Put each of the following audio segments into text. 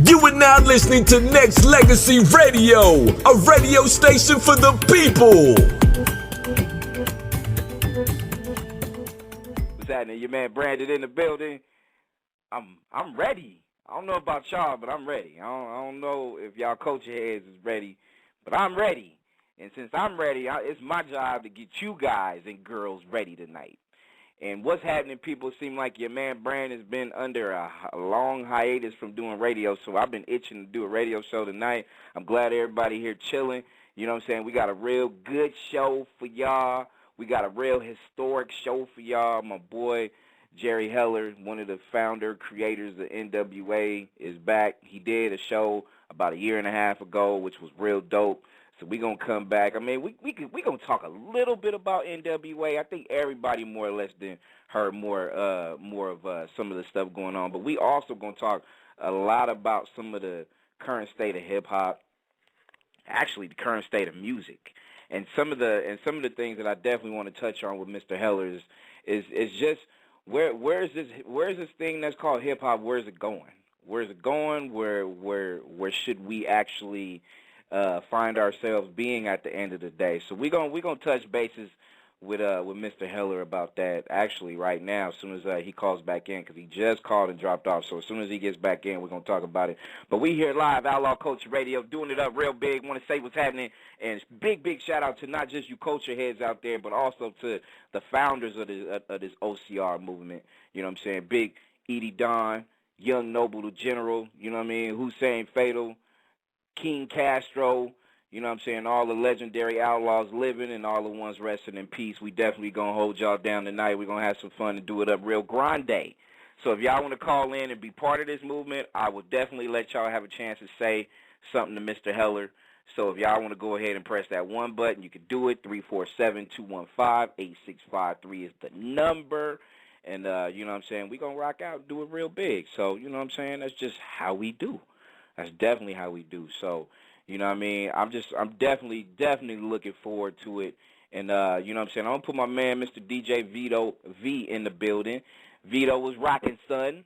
You are now listening to Nexxlegacy Radio, a radio station for the people. What's happening? Your man Branded in the building. I'm ready. I don't know about y'all, but I'm ready. I don't know if y'all culture heads is ready, but I'm ready. And since I'm ready, it's my job to get you guys and girls ready tonight. And what's happening, people, seem like your man Brand has been under a long hiatus from doing radio, so I've been itching to do a radio show tonight. I'm glad everybody here chilling. You know what I'm saying? We got a real good show for y'all. We got a real historic show for y'all. My boy Jerry Heller, one of the founder, creators of NWA, is back. He did a show about a year and a half ago, which was real dope. So we're going to come back. I mean, we going to talk a little bit about NWA. I think everybody more or less than heard more of some of the stuff going on. But we also going to talk a lot about some of the current state of hip-hop, actually the current state of music. And some of the things that I definitely want to touch on with Mr. Heller is just where is this thing that's called hip-hop, where is it going? Where is it going? Where should we actually find ourselves being at the end of the day? So we're gonna touch bases with Mr. Heller about that actually right now, as soon as he calls back in, because he just called and dropped off. So as soon as he gets back in, we're gonna talk about it. But we here live, Outlaw Culture Radio, doing it up real big. Want to say what's happening, and big shout out to not just you culture heads out there, but also to the founders of this OCR movement. You know what I'm saying? Big Edie Don, Young Noble the General. You know what I mean? Hussein Fatal, King Castro, you know what I'm saying, all the legendary outlaws living and all the ones resting in peace. We definitely going to hold y'all down tonight. We're going to have some fun and do it up real grande. So if y'all want to call in and be part of this movement, I will definitely let y'all have a chance to say something to Mr. Heller. So if y'all want to go ahead and press that one button, you can do it. 347-215-8653 is the number. And, you know what I'm saying, we're going to rock out and do it real big. So, you know what I'm saying, that's just how we do. That's definitely how we do. So, you know what I mean? I'm definitely looking forward to it. And, you know what I'm saying? I'm going to put my man, Mr. DJ Vito V, in the building. Vito was rocking, son.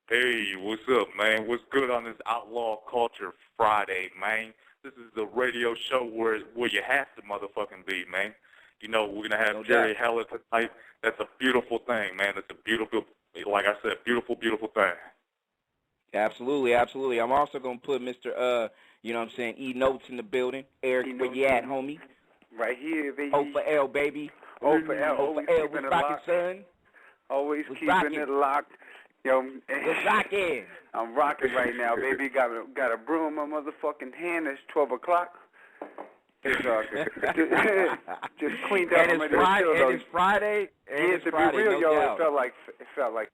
Hey, what's up, man? What's good on this Outlaw Culture Friday, man? This is the radio show where you have to motherfucking be, man. You know, we're going to have Jerry Heller tonight. That's a beautiful thing, man. That's a beautiful, like I said, beautiful thing. Absolutely. I'm also going to put Mr. You know what I'm saying, E Notes in the building. Eric, where you at, homie? Right here, baby. O for L, baby. O for L. O for L, what's rocking, son? Always keeping it locked. Yo, what's rocking? I'm rocking right now, baby. Got a brew in my motherfucking hand. It's 12 o'clock. It's just cleaned up. And it's Friday. Yeah, to be real, yo, it felt like.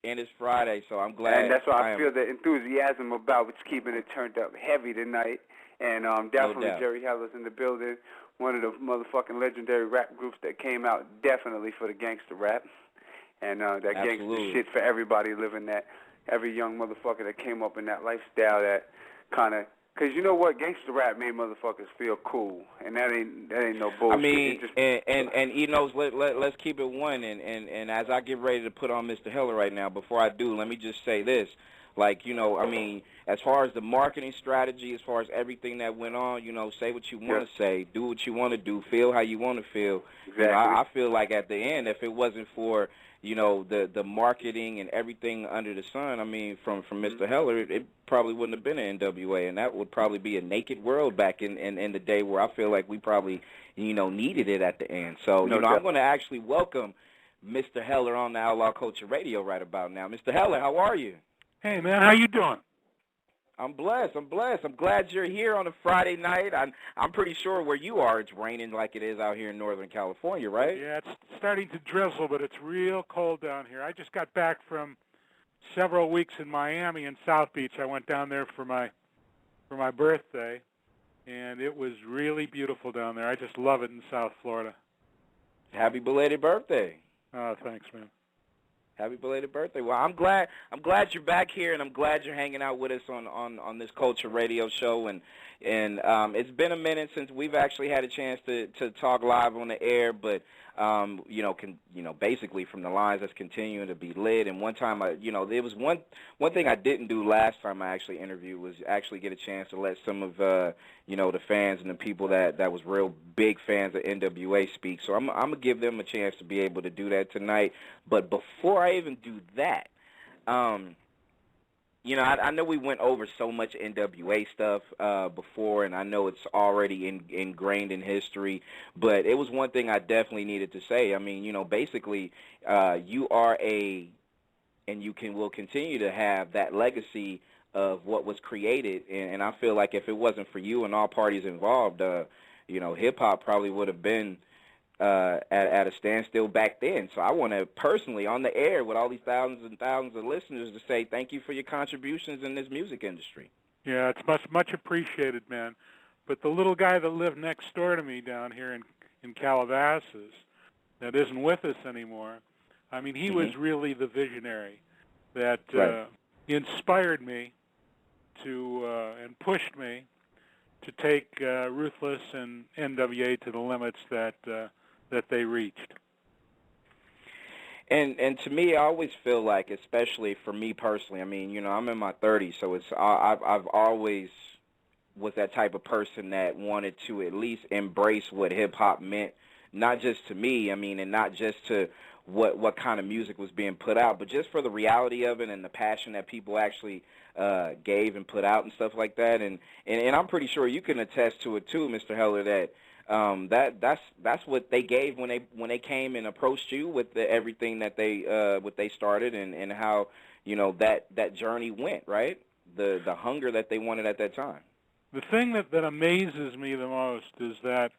And it's Friday, so I'm glad. And that's why I feel the enthusiasm about what's keeping it turned up heavy tonight. And definitely Jerry Heller's in the building, one of the motherfucking legendary rap groups that came out definitely for the gangster rap. And that gangster shit for everybody living that, every young motherfucker that came up in that lifestyle that kind of, because you know what, gangster rap made motherfuckers feel cool, and that ain't no bullshit. I mean, and you know, let's keep it one, and as I get ready to put on Mr. Heller right now, before I do, let me just say this, like, you know, I mean, as far as the marketing strategy, as far as everything that went on, you know, say what you want to say, do what you want to do, feel how you want to feel. Exactly. You know, I feel like at the end, if it wasn't for, you know, the marketing and everything under the sun, I mean, from Mr. Heller, it probably wouldn't have been an NWA, and that would probably be a naked world back in the day where I feel like we probably, you know, needed it at the end. So, you know, I'm going to actually welcome Mr. Heller on the Outlaw Culture Radio right about now. Mr. Heller, how are you? Hey, man, how you doing? I'm blessed. I'm glad you're here on a Friday night. I'm pretty sure where you are, it's raining like it is out here in Northern California, right? Yeah, it's starting to drizzle, but it's real cold down here. I just got back from several weeks in Miami and South Beach. I went down there for my birthday, and it was really beautiful down there. I just love it in South Florida. Happy belated birthday. Oh, thanks, man. Happy belated birthday. Well, I'm glad you're back here, and I'm glad you're hanging out with us on this Culture Radio show. And it's been a minute since we've actually had a chance to talk live on the air, but basically from the lines that's continuing to be lit. And one time, there was one thing I didn't do last time I actually interviewed was actually get a chance to let some of, the fans and the people that was real big fans of NWA speak. So I'm going to give them a chance to be able to do that tonight. But before I even do that, I know we went over so much NWA stuff before, and I know it's already ingrained in history, but it was one thing I definitely needed to say. I mean, basically, you are and will continue to have that legacy of what was created, and I feel like if it wasn't for you and all parties involved, hip-hop probably would have been at a standstill back then. So I want to personally, on the air with all these thousands and thousands of listeners, to say thank you for your contributions in this music industry. Yeah, it's much appreciated, man. But the little guy that lived next door to me down here in Calabasas that isn't with us anymore, I mean, he was really the visionary that inspired me to and pushed me to take Ruthless and NWA to the limits that they reached. And to me, I always feel like, especially for me personally, I mean, I'm in my 30s, so I've always was that type of person that wanted to at least embrace what hip-hop meant, not just to me, I mean, and not just to what kind of music was being put out, but just for the reality of it and the passion that people actually gave and put out and stuff like that. And I'm pretty sure you can attest to it too, Mr. Heller, that that's what they gave when they came and approached you with everything that they started and how that journey went, right? The hunger that they wanted at that time. The thing that amazes me the most is that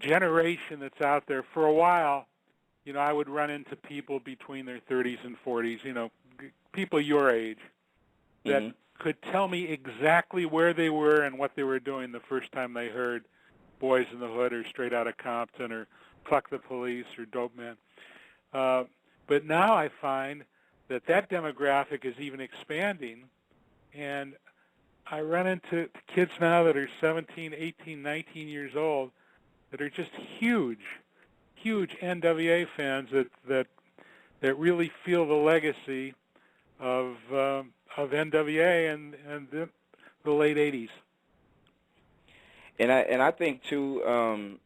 generation that's out there. For a while, I would run into people between their 30s and 40s, people your age, that could tell me exactly where they were and what they were doing the first time they heard Boys in the Hood or Straight Outta Compton or Fuck the Police or Dope Man. But now I find that demographic is even expanding, and I run into kids now that are 17, 18, 19 years old that are just huge NWA fans that really feel the legacy of NWA and the late 80s. And I think too,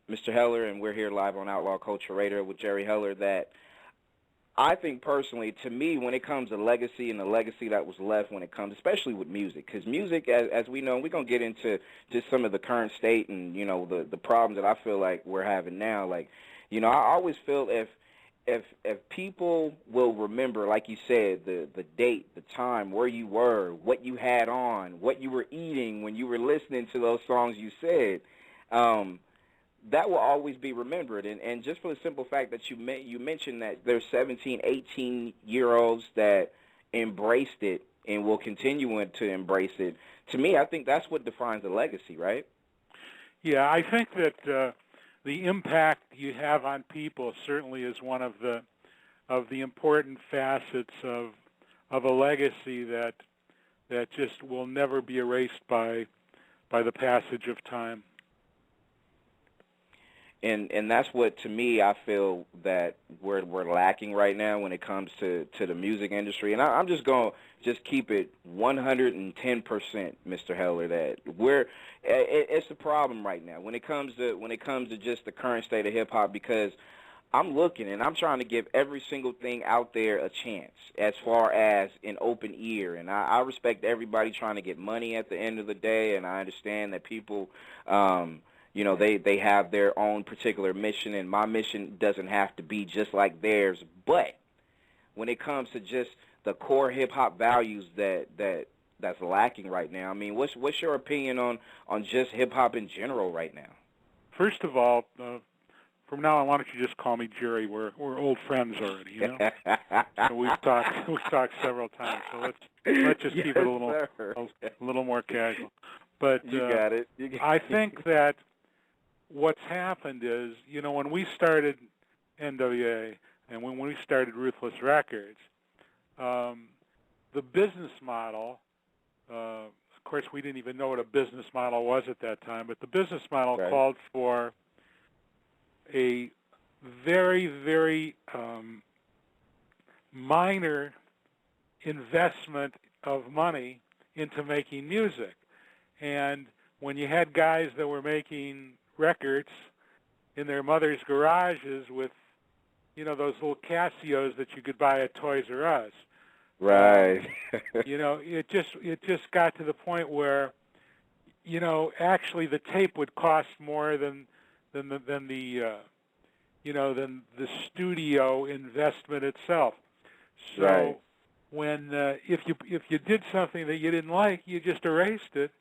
Mr. Heller, and we're here live on Outlaw Culture Radio with Jerry Heller, that I think personally, to me, when it comes to legacy and the legacy that was left when it comes, especially with music, because music, as we know, we're going to get into just some of the current state and, the problems that I feel like we're having now. Like, I always feel if people will remember, like you said, the date, the time, where you were, what you had on, what you were eating when you were listening to those songs you said, that will always be remembered. And just for the simple fact that you mentioned that there's 17, 18-year-olds that embraced it and will continue to embrace it, to me, I think that's what defines the legacy, right? Yeah, I think that the impact you have on people certainly is one of the important facets of a legacy that just will never be erased by the passage of time. And that's what, to me, I feel that we're lacking right now when it comes to the music industry. And I'm just going to keep it 110%, Mr. Heller, that it's a problem right now when it comes to just the current state of hip hop, because I'm looking and I'm trying to give every single thing out there a chance as far as an open ear. And I respect everybody trying to get money at the end of the day, and I understand that people they have their own particular mission, and my mission doesn't have to be just like theirs. But when it comes to just the core hip-hop values that's lacking right now, I mean, what's your opinion on just hip-hop in general right now? First of all, from now on, why don't you just call me Jerry? We're old friends already, So we've talked several times. So let's just keep it a little more casual. But you got it. I think that what's happened is, when we started NWA and when we started Ruthless Records, the business model, of course, we didn't even know what a business model was at that time, but the business model called for a very, very minor investment of money into making music. And when you had guys that were making records in their mother's garages with, those little Casios that you could buy at Toys R Us. Right. It just got to the point where, actually the tape would cost more than the studio investment itself. So right. when if you did something that you didn't like, you just erased it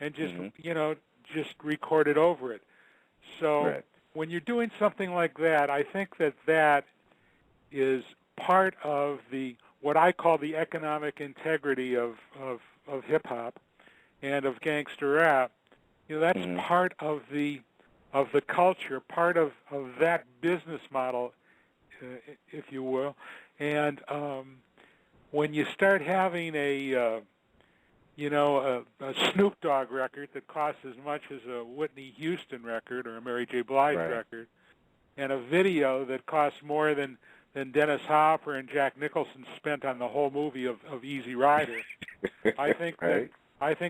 and just just recorded over it. So right. when you're doing something like that, I think that is part of what I call the economic integrity of hip hop and of gangster rap. That's part of the culture, part of that business model, if you will. And when you start having a Snoop Dogg record that costs as much as a Whitney Houston record or a Mary J. Blige record, and a video that costs more than Dennis Hopper and Jack Nicholson spent on the whole movie of Easy Rider, I think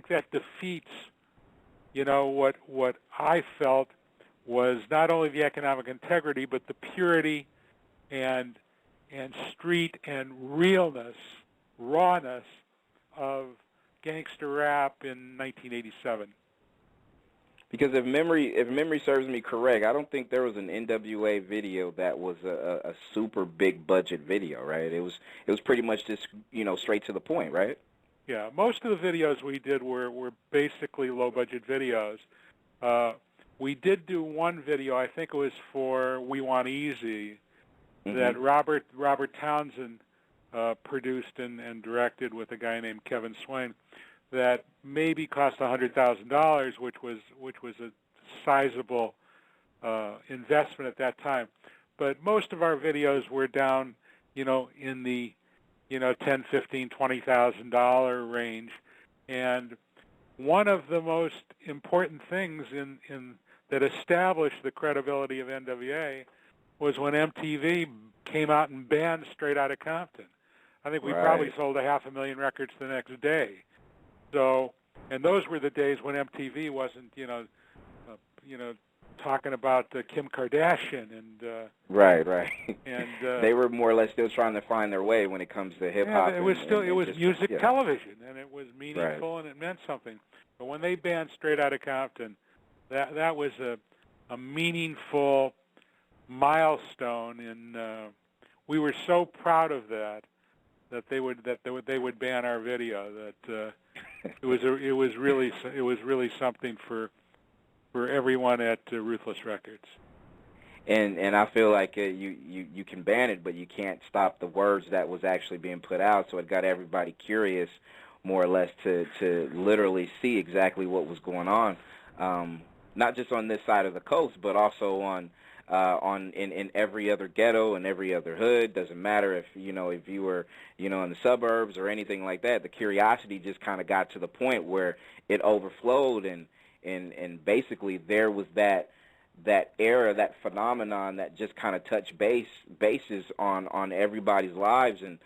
that defeats, what I felt was not only the economic integrity, but the purity and street and realness, rawness of gangster rap in 1987. Because if memory serves me correct, I don't think there was an NWA video that was a super big budget video, right? It was pretty much just straight to the point, right? Yeah, most of the videos we did were basically low budget videos. We did do one video, I think it was for We Want Easy, that Robert Townsend produced and directed with a guy named Kevin Swain, that maybe cost $100,000, which was a sizable investment at that time. But most of our videos were down, in the $10,000, $15,000, $20,000 range. And one of the most important things in that established the credibility of NWA was when MTV came out and banned Straight Outta Compton. I think we probably sold 500,000 records the next day. So, and those were the days when MTV wasn't, talking about Kim Kardashian and right. And they were more or less still trying to find their way when it comes to hip hop. Yeah, it was music television, and it was meaningful and it meant something. But when they banned Straight Outta Compton, that was a meaningful milestone, and we were so proud of that they would ban our video. That it was really something for everyone at Ruthless Records. And I feel like you can ban it, but you can't stop the words that was actually being put out. So it got everybody curious, more or less, to literally see exactly what was going on, not just on this side of the coast, but also in every other ghetto and every other hood. Doesn't matter if you were in the suburbs or anything like that. The curiosity just kind of got to the point where it overflowed, and basically there was that era, that phenomenon that just kind of touched bases on everybody's lives. And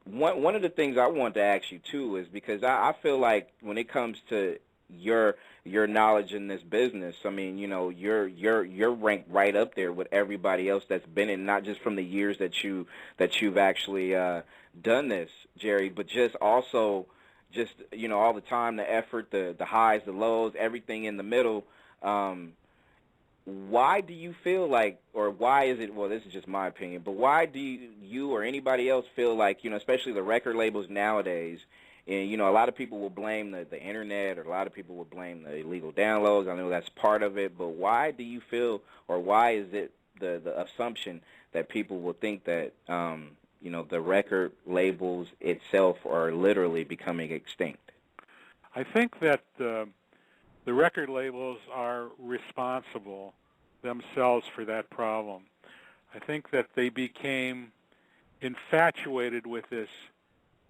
one of the things I want to ask you too is, because I feel like when it comes to your knowledge in this business, I mean, you're ranked right up there with everybody else that's been in, not just from the years that you've actually done this, Jerry, but just also all the time, the effort, the highs, the lows, everything in the middle. Why do you feel like, or why is it, well, this is just my opinion, but why do you or anybody else feel like, especially the record labels nowadays, and, a lot of people will blame the internet, or a lot of people will blame the illegal downloads. I know that's part of it, but why do you feel, or why is it the assumption that people will think that, the record labels itself are literally becoming extinct? I think that the record labels are responsible themselves for that problem. I think that they became infatuated with this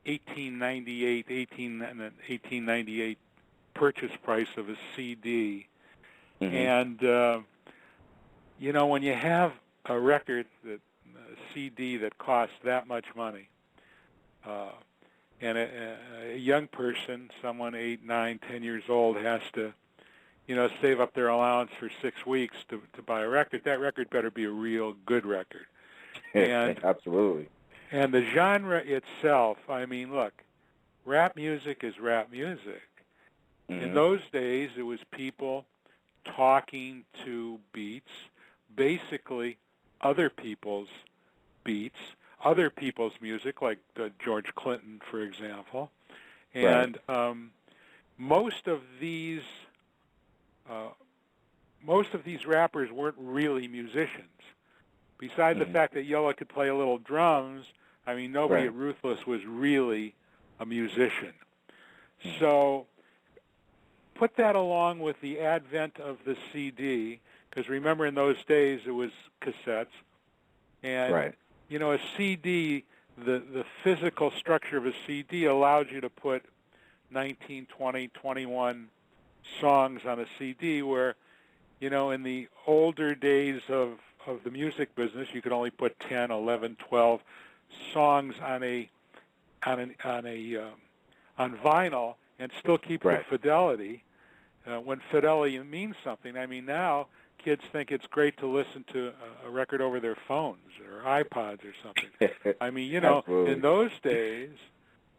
1898 purchase price of a CD, and when you have a record, a CD that costs that much money, and a young person, someone 8, 9, 10 years old, has to, save up their allowance for 6 weeks to buy a record, that record better be a real good record. And absolutely. And the genre itself, I mean, look, rap music is rap music. Mm-hmm. In those days, it was people talking to beats, basically other people's beats, other people's music, like George Clinton, for example. And most of these rappers weren't really musicians. Besides the fact that Yola could play a little drums, I mean, nobody at Ruthless was really a musician. So put that along with the advent of the CD, because remember in those days it was cassettes. And, a CD, the physical structure of a CD allowed you to put 19, 20, 21 songs on a CD where, in the older days of the music business, you could only put 10, 11, 12 songs on vinyl and still keep the fidelity. When fidelity means something, I mean, now kids think it's great to listen to a record over their phones or iPods or something. I mean, in those days,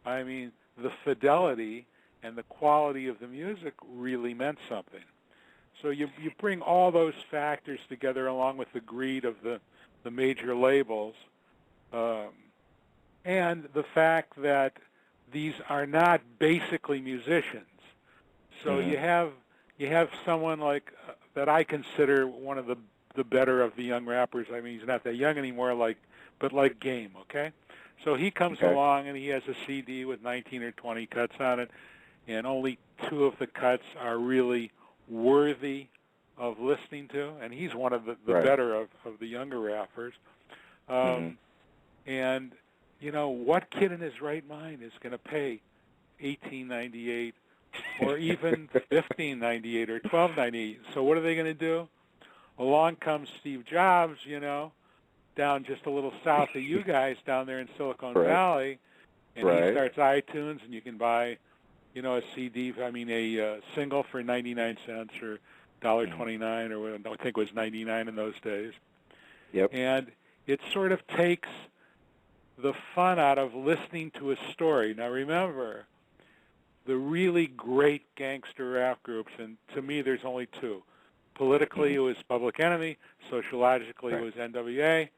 I mean, the fidelity and the quality of the music really meant something. So you bring all those factors together along with the greed of the major labels and the fact that these are not basically musicians. So you have someone like that I consider one of the better of the young rappers. I mean, he's not that young anymore, but like Game, okay? So he comes along and he has a CD with 19 or 20 cuts on it, and only 2 of the cuts are really worthy of listening to, and he's one of the better of the younger rappers. And, what kid in his right mind is going to pay $18.98 or even $15.98 or $12.98? So what are they going to do? Along comes Steve Jobs, down just a little south of you guys down there in Silicon Valley, and he starts iTunes, and you can buy a CD, a single for 99 cents or $1.29 or what, I think it was 99 in those days. And it sort of takes the fun out of listening to a story. Now remember, the really great gangster rap groups, and to me there's only 2. Politically it was Public Enemy, sociologically it was NWA.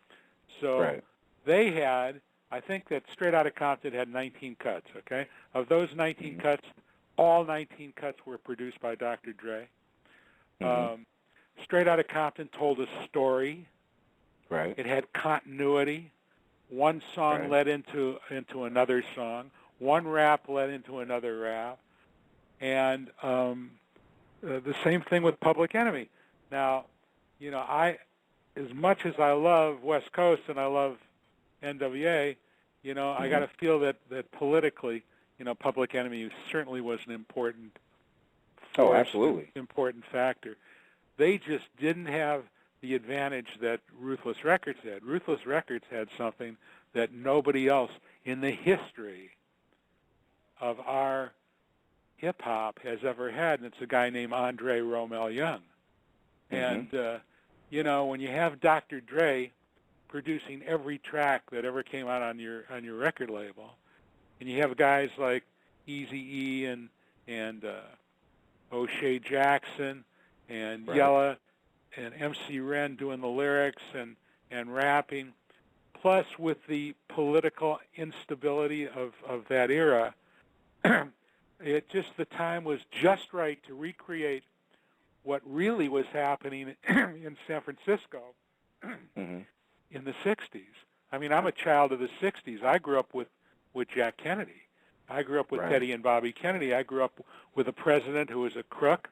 So they had, I think that Straight Outta Compton had 19 cuts, okay? Of those 19 cuts, all 19 cuts were produced by Dr. Dre. Straight Outta Compton told a story. It had continuity. One song led into another song. One rap led into another rap. And the same thing with Public Enemy. Now, as much as I love West Coast and I love NWA, I got to feel that politically, Public Enemy certainly was an important force, important factor. They just didn't have the advantage that Ruthless Records had. Ruthless Records had something that nobody else in the history of our hip-hop has ever had, and it's a guy named Andre Romel Young. And, when you have Dr. Dre producing every track that ever came out on your record label, and you have guys like Eazy-E and O'Shea Jackson and Yella and MC Ren doing the lyrics and rapping, plus with the political instability of that era, the time was just right to recreate what really was happening in San Francisco in the 60s. I mean, I'm a child of the 60s. I grew up with Jack Kennedy. I grew up with Teddy and Bobby Kennedy. I grew up with a president who was a crook,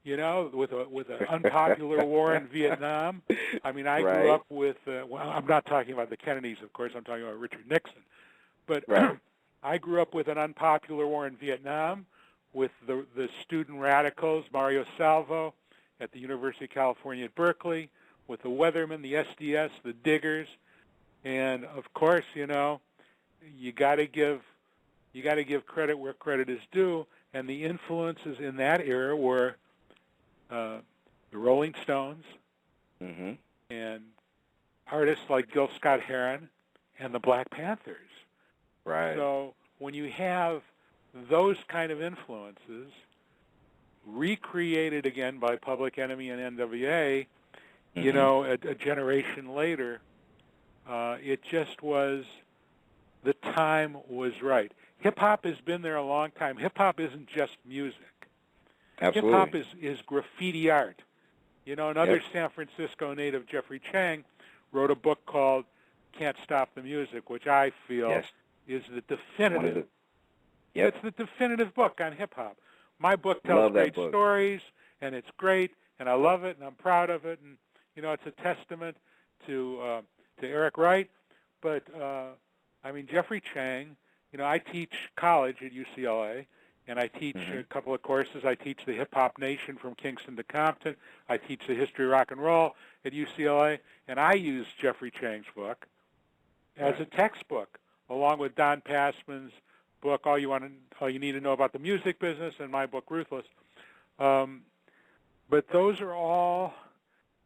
with an unpopular war in Vietnam. I mean, I grew up with, I'm not talking about the Kennedys, of course. I'm talking about Richard Nixon. But I grew up with an unpopular war in Vietnam, with the student radicals, Mario Salvo at the University of California at Berkeley, with the Weathermen, the SDS, the Diggers, and of course, you got to give credit where credit is due. And the influences in that era were the Rolling Stones and artists like Gil Scott-Heron and the Black Panthers. Right. So when you have those kind of influences recreated again by Public Enemy and NWA, a generation later, it just was, the time was right. Hip-hop has been there a long time. Hip-hop isn't just music. Absolutely. Hip-hop is graffiti art. Another San Francisco native, Jeffrey Chang, wrote a book called Can't Stop the Music, which I feel is the definitive. It's the definitive book on hip-hop. My book tells great stories, and it's great, and I love it, and I'm proud of it, and, it's a testament to Eric Wright. But, Jeffrey Chang, I teach college at UCLA, and I teach a couple of courses. I teach the Hip-Hop Nation from Kingston to Compton. I teach the History of Rock and Roll at UCLA, and I use Jeffrey Chang's book as a textbook, along with Don Passman's book, All You Need to Know About the Music Business, and my book, Ruthless. But those are all,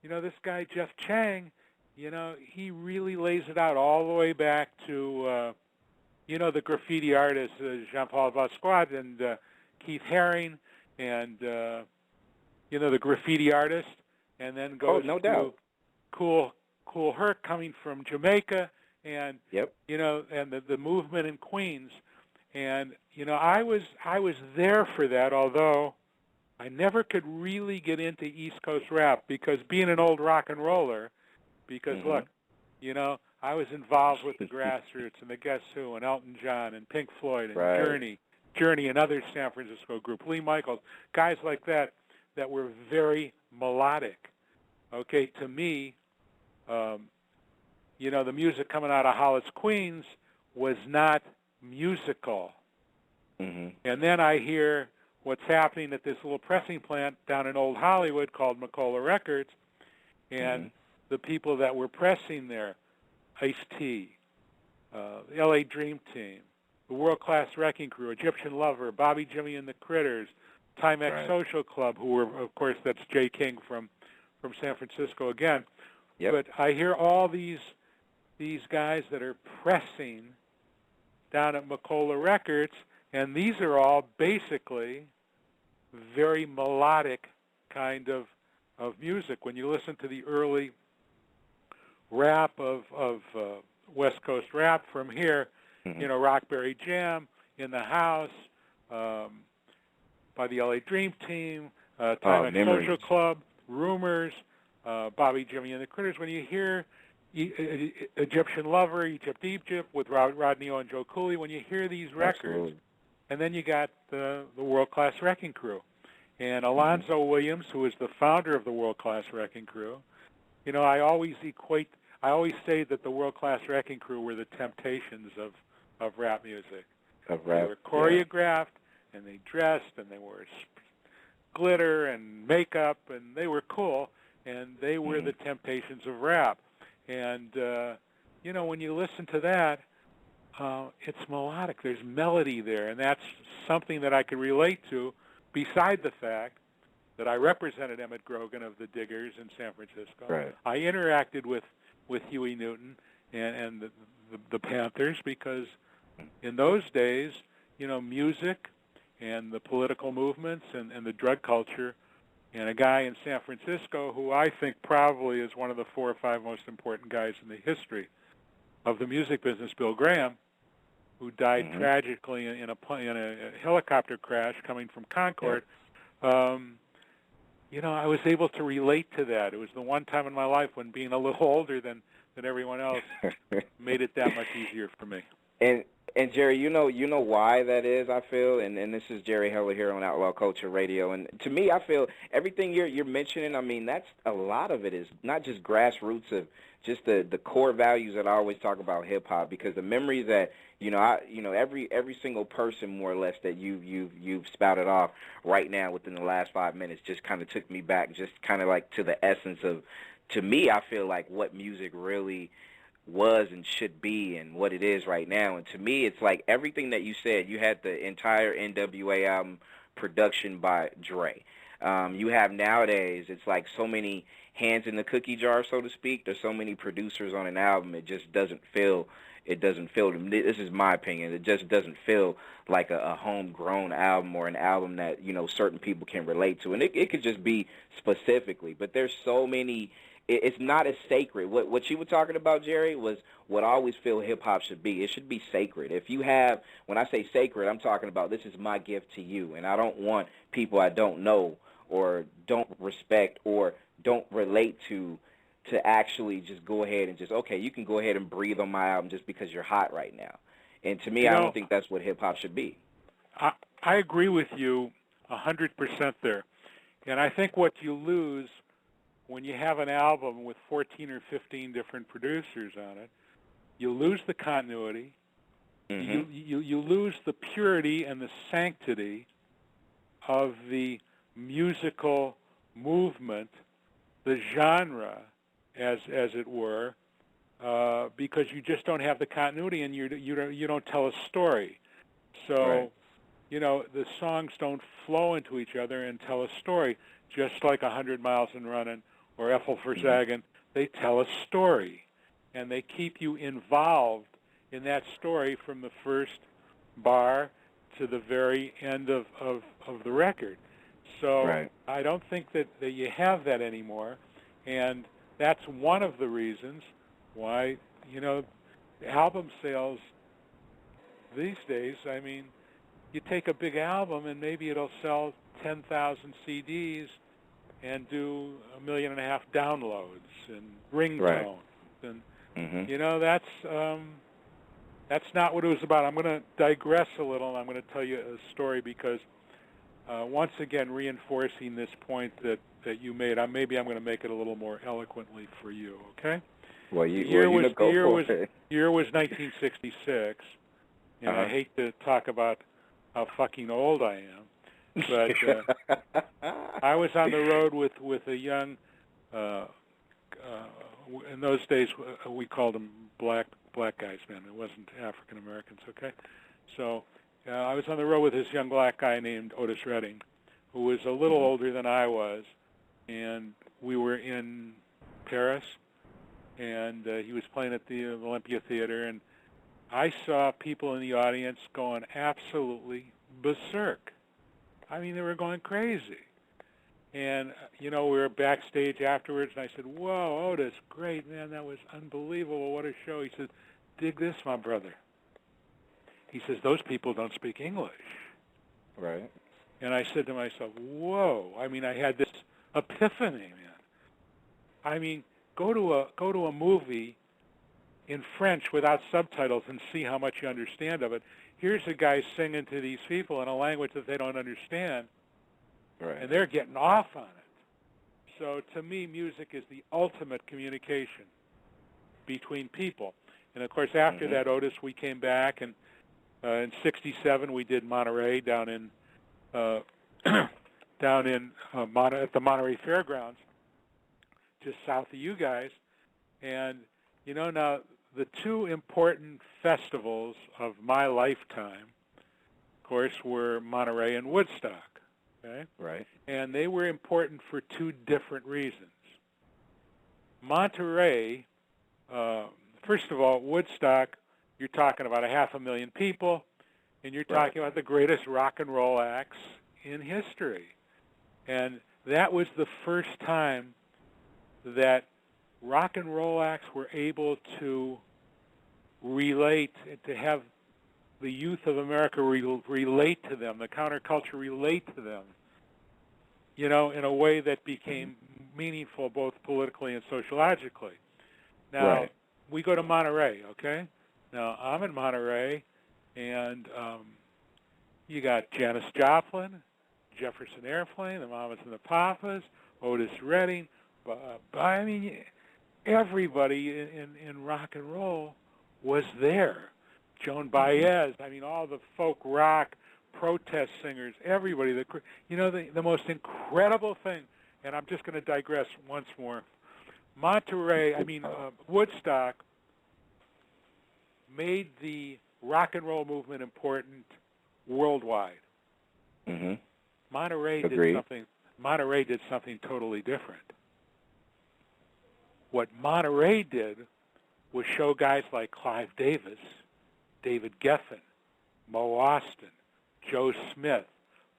this guy, Jeff Chang, he really lays it out all the way back to, the graffiti artists, Jean-Paul Vasquat and Keith Haring, and, the graffiti artist, and then goes to Cool Herc coming from Jamaica, and, and the movement in Queens. And, I was there for that, although I never could really get into East Coast rap because being an old rock and roller, look, I was involved with the Grassroots and the Guess Who and Elton John and Pink Floyd and Journey and other San Francisco group, Lee Michaels, guys like that were very melodic. Okay, to me, the music coming out of Hollis, Queens was not musical. And then I hear what's happening at this little pressing plant down in Old Hollywood called McCullough Records, and the people that were pressing there, Ice-T, the L.A. Dream Team, the World Class Wrecking Crew, Egyptian Lover, Bobby Jimmy and the Critters, Timex Social Club, who were, of course, that's Jay King from San Francisco again. But I hear all these guys that are pressing down at McCullough Records, and these are all basically very melodic kind of music. When you listen to the early rap of West Coast rap from here, Rockberry Jam, In the House, by the L.A. Dream Team, Timex Social Club, Rumors, Bobby Jimmy and the Critters. When you hear Egyptian Lover, Egypt with Rodney O and Joe Cooley, when you hear these records, and then you got the World Class Wrecking Crew. And Alonzo Williams, who is the founder of the World Class Wrecking Crew, I always say that the World Class Wrecking Crew were the Temptations of rap music. They were choreographed, and they dressed, and they wore glitter and makeup, and they were cool, and they were the Temptations of rap. And, when you listen to that, it's melodic. There's melody there, and that's something that I could relate to, beside the fact that I represented Emmett Grogan of the Diggers in San Francisco. Right. I interacted with Huey Newton and the Panthers because in those days, music and the political movements and the drug culture, and a guy in San Francisco who I think probably is one of the 4 or 5 most important guys in the history of the music business, Bill Graham, who died tragically in a helicopter crash coming from Concord. I was able to relate to that. It was the one time in my life when being a little older than everyone else made it that much easier for me. And Jerry, you know why that is, I feel, and this is Jerry Heller here on Outlaw Culture Radio, and to me, I feel everything you're mentioning, that's a lot of it is not just grassroots of just the core values that I always talk about hip hop, because the memories that every single person more or less that you've spouted off right now within the last 5 minutes just kind of took me back, just kind of like to the essence of to me, I feel like what music really was and should be and what it is right now. And to me, it's like everything that you said. You had the entire NWA album production by Dre. You have nowadays, it's like so many hands in the cookie jar, so to speak. There's so many producers on an album. It just doesn't feel, this is my opinion, it just doesn't feel like a homegrown album or an album that, certain people can relate to. And it could just be specifically, but there's so many, it's not as sacred. What you were talking about, Jerry, was what I always feel hip-hop should be. It should be sacred. If you have, when I say sacred, I'm talking about this is my gift to you, and I don't want people I don't know or don't respect or don't relate to actually just go ahead and just, okay, you can go ahead and breathe on my album just because you're hot right now. And to me, I don't think that's what hip-hop should be. I agree with you 100% there. And I think what you lose when you have an album with 14 or 15 different producers on it, you lose the continuity, you lose the purity and the sanctity of the musical movement, the genre, as it were, because you just don't have the continuity and you don't tell a story. So, the songs don't flow into each other and tell a story, just like 100 Miles and Running or Ethel Verzagen. They tell a story, and they keep you involved in that story from the first bar to the very end of the record. So I don't think that you have that anymore, and that's one of the reasons why, album sales these days, I mean, you take a big album and maybe it'll sell 10,000 CDs and do 1.5 million downloads and ringtones. And, that's not what it was about. I'm going to digress a little, and I'm going to tell you a story because once again, reinforcing this point that you made, maybe I'm going to make it a little more eloquently for you, okay? Well, the year was 1966, and I hate to talk about how fucking old I am, but I was on the road with a young, in those days we called them black guys, man. It wasn't African Americans, okay? So I was on the road with this young black guy named Otis Redding, who was a little older than I was, and we were in Paris, and he was playing at the Olympia Theater, and I saw people in the audience going absolutely berserk. I mean, they were going crazy. And, we were backstage afterwards, and I said, whoa, Otis, great, man, that was unbelievable, what a show. He said, dig this, my brother. He says, those people don't speak English. Right. And I said to myself, whoa. I mean, I had this epiphany, man. I mean, go to a movie in French without subtitles and see how much you understand of it. Here's a guy singing to these people in a language that they don't understand, and they're getting off on it. So to me, music is the ultimate communication between people. And, of course, after that, Otis, we came back, and in '67 we did Monterey down in at the Monterey Fairgrounds, just south of you guys. And, now the two important festivals of my lifetime, of course, were Monterey and Woodstock. Okay? Right. And they were important for two different reasons. Monterey, first of all, Woodstock, you're talking about 500,000 people, and you're talking about the greatest rock and roll acts in history. And that was the first time that rock and roll acts were able to relate, to have the youth of America relate to them, the counterculture relate to them, in a way that became meaningful both politically and sociologically. Now, we go to Monterey, okay? Now, I'm in Monterey, and you got Janis Joplin, Jefferson Airplane, the Mamas and the Papas, Otis Redding. I mean, everybody in rock and roll was there. Joan Baez, I mean, all the folk rock protest singers, everybody. The most incredible thing, and I'm just going to digress once more, Woodstock made the rock and roll movement important worldwide. Mm-hmm. Monterey did something totally different. What Monterey did was show guys like Clive Davis, David Geffen, Mo Austin, Joe Smith,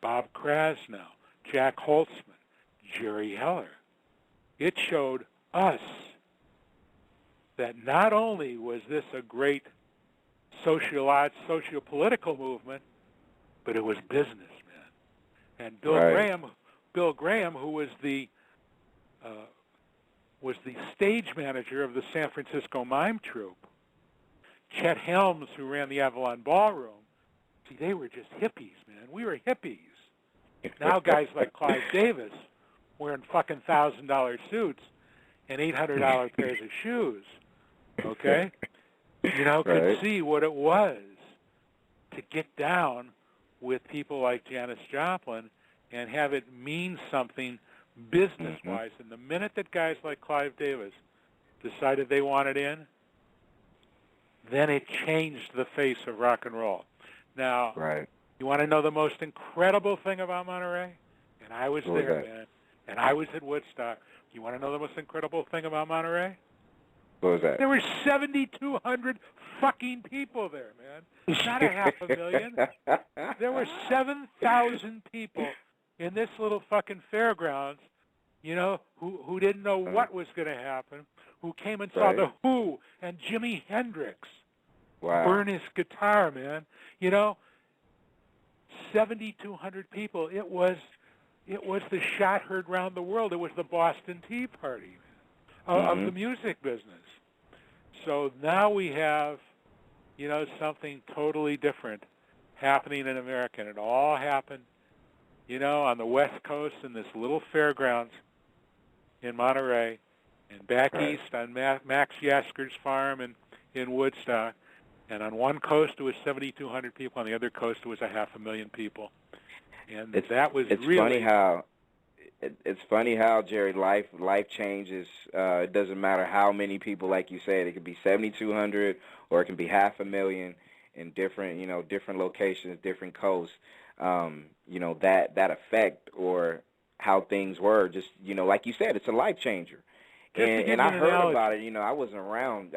Bob Krasnow, Jack Holtzman, Jerry Heller. It showed us that not only was this a great socio-political movement, but it was business, man. And Bill Graham, who was the stage manager of the San Francisco Mime Troupe, Chet Helms, who ran the Avalon Ballroom, see, they were just hippies, man. We were hippies. Now guys like Clive Davis wearing fucking $1,000 suits and $800 pairs of shoes, okay? Could see what it was to get down with people like Janis Joplin and have it mean something business-wise. And the minute that guys like Clive Davis decided they wanted in, then it changed the face of rock and roll. Now, you want to know the most incredible thing about Monterey? And I was there, man. And I was at Woodstock. You want to know the most incredible thing about Monterey? What was that? There were 7,200 fucking people there, man. Not 500,000. There were 7,000 people in this little fucking fairgrounds, who didn't know what was going to happen, who came and saw The Who and Jimi Hendrix burn his guitar, man. 7,200 people. It was the shot heard round the world. It was the Boston Tea Party of the music business. So now we have, something totally different happening in America. And it all happened, on the West Coast in this little fairgrounds in Monterey, and back east on Max Yasker's farm in Woodstock. And on one coast it was 7,200 people. On the other coast it was 500,000 people. And that was really... It's funny how, Jerry, life changes. It doesn't matter how many people, like you said. It could be 7,200 or it can be 500,000 in different locations, different coasts. That effect or how things were, just, like you said, it's a life changer. And I heard about it, I wasn't around,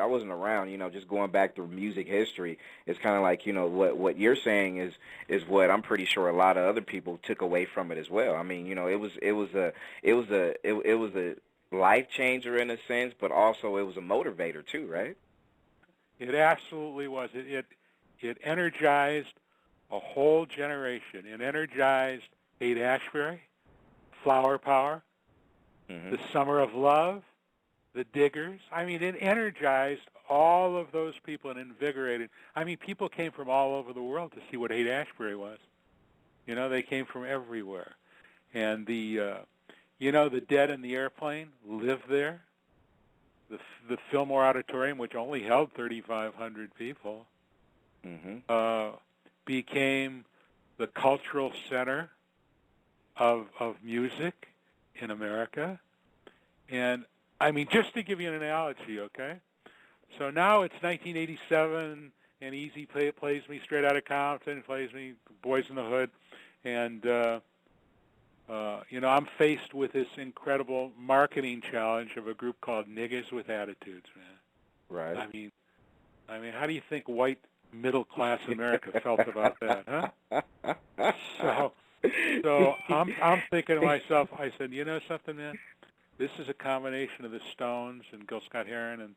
just going back through music history. It's kind of like, what you're saying is what I'm pretty sure a lot of other people took away from it as well. I mean, it was a life changer in a sense, but also it was a motivator too, right? It absolutely was. It energized a whole generation. It energized Haight-Ashbury, Flower Power, the Summer of Love, the Diggers. I mean, it energized all of those people and invigorated. I mean, people came from all over the world to see what Haight-Ashbury was. They came from everywhere. And the Dead in the Airplane lived there. The Fillmore Auditorium, which only held 3,500 people, became the cultural center of music in America. And I mean, just to give you an analogy, okay? So now it's 1987, and Easy plays me Straight Outta Compton, plays me Boys in the Hood, and I'm faced with this incredible marketing challenge of a group called Niggas with Attitudes, man. Right. I mean, how do you think white middle-class America felt about that, huh? So I'm thinking to myself, I said, you know something, man? This is a combination of the Stones and Gil Scott-Heron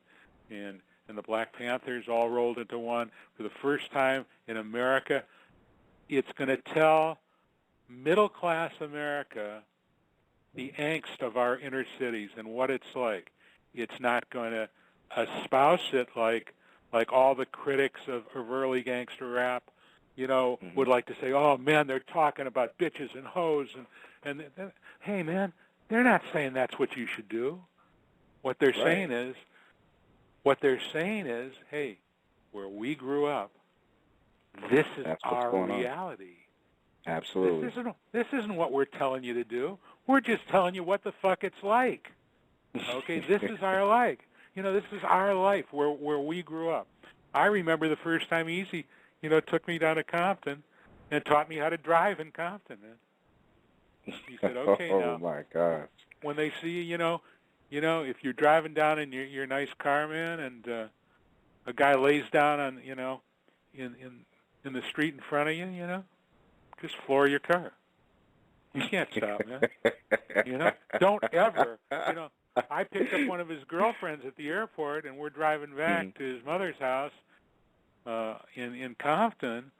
and the Black Panthers all rolled into one. For the first time in America, it's going to tell middle-class America the angst of our inner cities and what it's like. It's not going to espouse it like all the critics of early gangster rap, would like to say, oh, man, they're talking about bitches and hoes. And hey, man, they're not saying that's what you should do. What they're saying is, hey, where we grew up, this is our reality. Absolutely. This isn't what we're telling you to do. We're just telling you what the fuck it's like. Okay, this is our life. This is our life where we grew up. I remember the first time Easy, took me down to Compton and taught me how to drive in Compton, man. He said, okay, now. Oh, my gosh. When they see you, if you're driving down in your nice car, man, and a guy lays down on, in the street in front of you, just floor your car. You can't stop, man. Don't ever, I picked up one of his girlfriends at the airport, and we're driving back to his mother's house in Compton,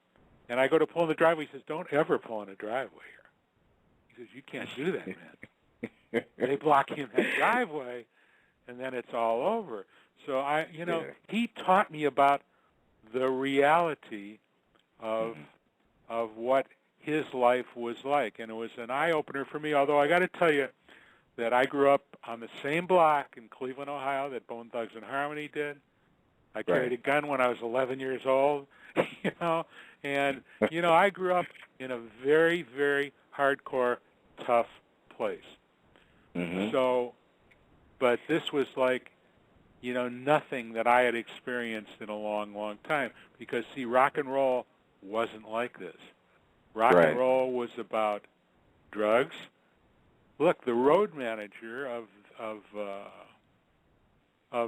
and I go to pull in the driveway. He says, don't ever pull in a driveway here. He says, you can't do that, man. They block you in that driveway, and then it's all over. So, he taught me about the reality of what his life was like, and it was an eye-opener for me, although I got to tell you that I grew up on the same block in Cleveland, Ohio that Bone Thugs and Harmony did. I carried a gun when I was 11 years old, and, I grew up in a very, very hardcore, tough place. So, but this was like, nothing that I had experienced in a long, long time, because, see, rock and roll wasn't like this. Rock and roll was about drugs. Look, the road manager of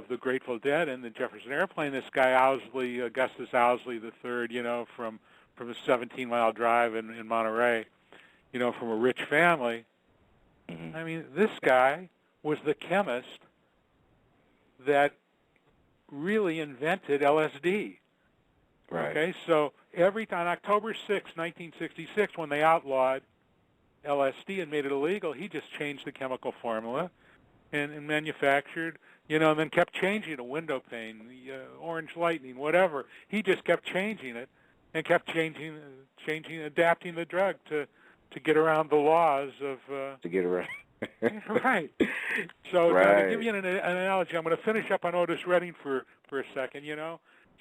the Grateful Dead and the Jefferson Airplane, this guy Owsley, Augustus Owsley III, from a 17-mile drive in Monterey, from a rich family. I mean, this guy was the chemist that really invented LSD. Okay, so on October 6, 1966, when they outlawed LSD and made it illegal, he just changed the chemical formula and manufactured, and then kept changing a window pane, the orange lightning, whatever. He just kept changing it and kept changing, adapting the drug to get around the laws of... to get around. Right. So now to give you an analogy, I'm going to finish up on Otis Redding for a second,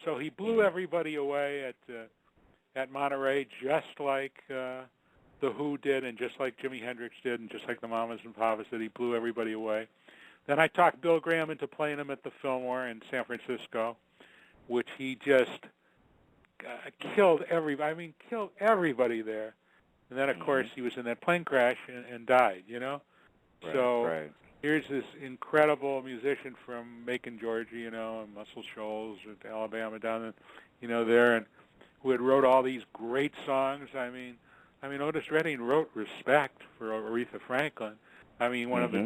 So he blew everybody away at Monterey, just like the Who did, and just like Jimi Hendrix did, and just like the Mamas and Papas did. He blew everybody away. Then I talked Bill Graham into playing him at the Fillmore in San Francisco, which he just killed everybody. I mean, killed everybody there. And then, of course, he was in that plane crash and died, Here's this incredible musician from Macon, Georgia, and Muscle Shoals, Alabama, down there, and who had wrote all these great songs. I mean, Otis Redding wrote "Respect" for Aretha Franklin. I mean, one of the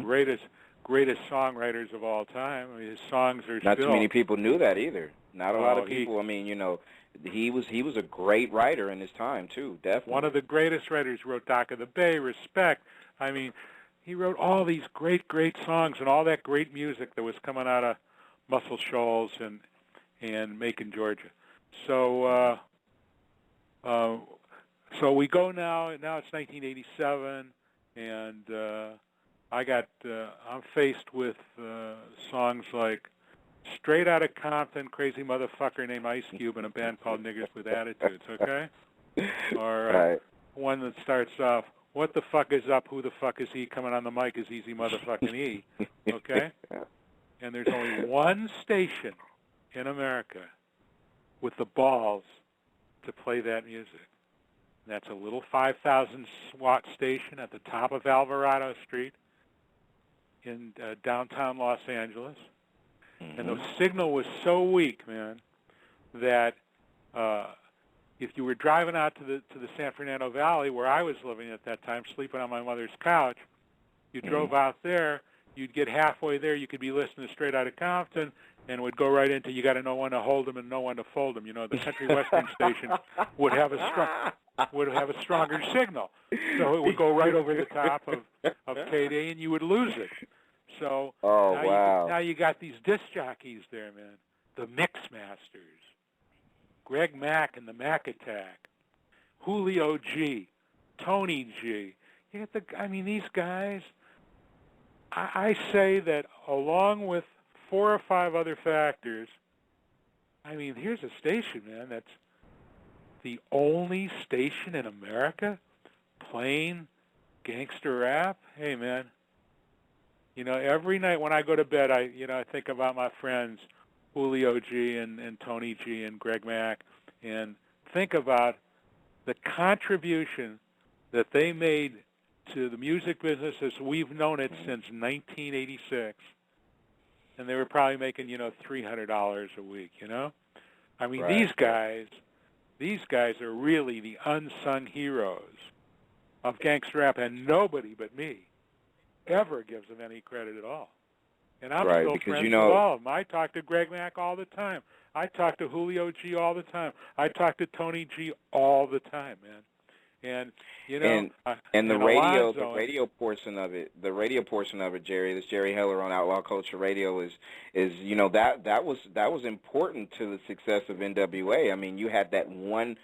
greatest songwriters of all time. I mean, his songs are not too many people knew that either. Not a lot of people. He was a great writer in his time too. Definitely one of the greatest writers. Wrote "Dock of the Bay," "Respect." I mean, he wrote all these great songs and all that great music that was coming out of Muscle Shoals and Macon, Georgia. So so we go now. Now it's 1987, and I'm faced with songs like "Straight Outta Compton," "Crazy Motherfucker Named Ice Cube," and a band called Niggers with Attitudes. Okay, or one that starts off, "What the fuck is up? Who the fuck is he? Coming on the mic is Easy Motherfucking E." Okay? And there's only one station in America with the balls to play that music. And that's a little 5,000-watt station at the top of Alvarado Street in downtown Los Angeles. And the signal was so weak, man, that if you were driving out to the San Fernando Valley, where I was living at that time, sleeping on my mother's couch, you drove out there, you'd get halfway there, you could be listening to Straight Outta Compton, and it would go right into "You Got to Know When to Hold 'Em and Know When to Fold 'Em." The country western station would have a stronger signal, so it would go right over the top of K-Day, and you would lose it. So now you got these disc jockeys there, man, the Mix Masters. Greg Mack and the Mac Attack, Julio G, Tony G. You get these guys. I say that along with 4 or 5 other factors, here's a station, man, that's the only station in America playing gangster rap. Hey, man, You know, every night when I go to bed, I think about my friends, Julio G and Tony G and Greg Mack, and think about the contribution that they made to the music business as we've known it since 1986. And they were probably making, $300 a week, I mean, Right. these guys are really the unsung heroes of gangster rap, and nobody but me ever gives them any credit at all. And I'm Right, still because, friends with all of them. I talk to Greg Mack all the time. I talk to Julio G all the time. I talk to Tony G all the time, man. And and the radio portion of it, Jerry, this Jerry Heller on Outlaw Culture Radio is that was important to the success of NWA. I mean, you had that one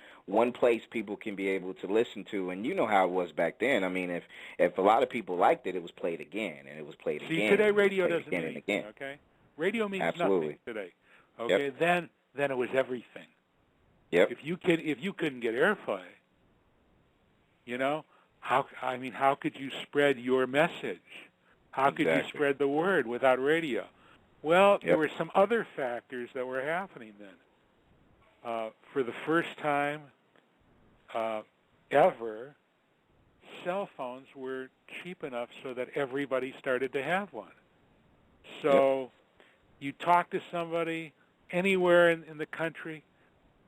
place people can be able to listen to, and you know how it was back then. I mean, if a lot of people liked it, it was played again, and it was played again. See, today radio doesn't again mean and again. Okay, radio means Absolutely. nothing today. Okay, Yep. then it was everything. Yep. If you couldn't get airplay, how could you spread your message? How could you spread the word without radio? Well, there were some other factors that were happening then. For the first time ever, cell phones were cheap enough so that everybody started to have one. So you talk to somebody anywhere in the country,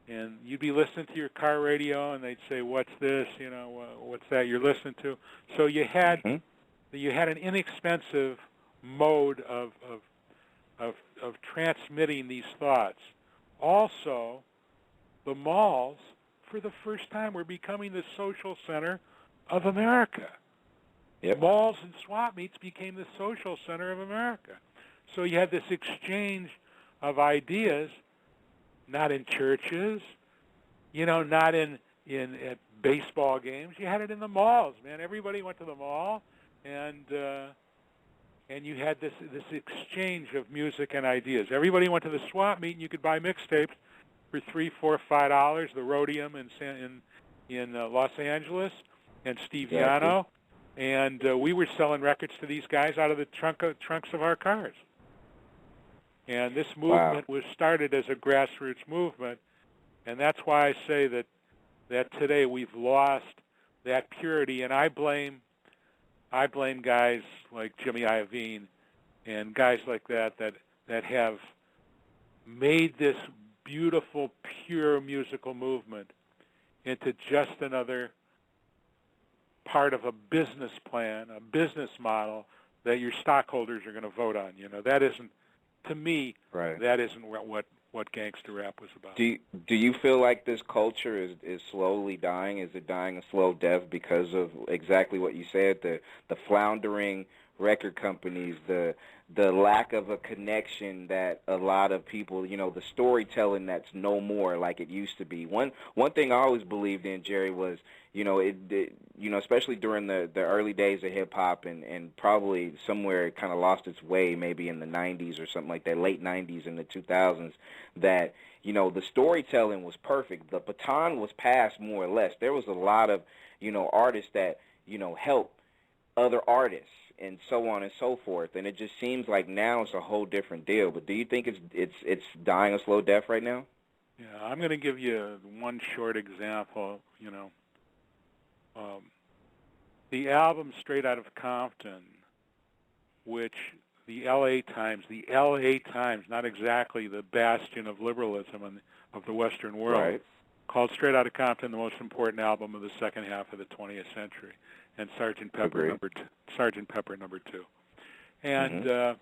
and you'd be listening to your car radio, and they'd say, "What's this? What's that you're listening to?" So you had an inexpensive mode of transmitting these thoughts. Also, the malls, for the first time, were becoming the social center of America. Yep. Malls and swap meets became the social center of America. So you had this exchange of ideas, not in churches, not in at baseball games. You had it in the malls, man. Everybody went to the mall, and you had this exchange of music and ideas. Everybody went to the swap meet, and you could buy mixtapes for $3, $4, $5. The Rhodium in Los Angeles, and Steve Yano, and we were selling records to these guys out of the trunks of our cars. And this movement was started as a grassroots movement, and that's why I say that today we've lost that purity. And I blame guys like Jimmy Iovine and guys like that have made this beautiful, pure musical movement into just another part of a business plan, a business model that your stockholders are going to vote on. That isn't. To me, that isn't what gangster rap was about. Do you feel like this culture is slowly dying? Is it dying a slow death because of exactly what you said, the floundering record companies, the lack of a connection that a lot of people, the storytelling that's no more like it used to be. One thing I always believed in, Jerry, was especially during the early days of hip hop and probably somewhere it kind of lost its way, maybe in the 90s or something like that, late 90s and the 2000s, that the storytelling was perfect. The baton was passed more or less. There was a lot of artists that helped other artists and so on and so forth, and it just seems like now it's a whole different deal. But do you think it's dying a slow death right now? Yeah, I'm going to give you one short example. The album Straight Outta Compton, which the L.A. Times, not exactly the bastion of liberalism and of the Western world, called Straight Outta Compton the most important album of the second half of the 20th century, and Sgt. Pepper number 2. And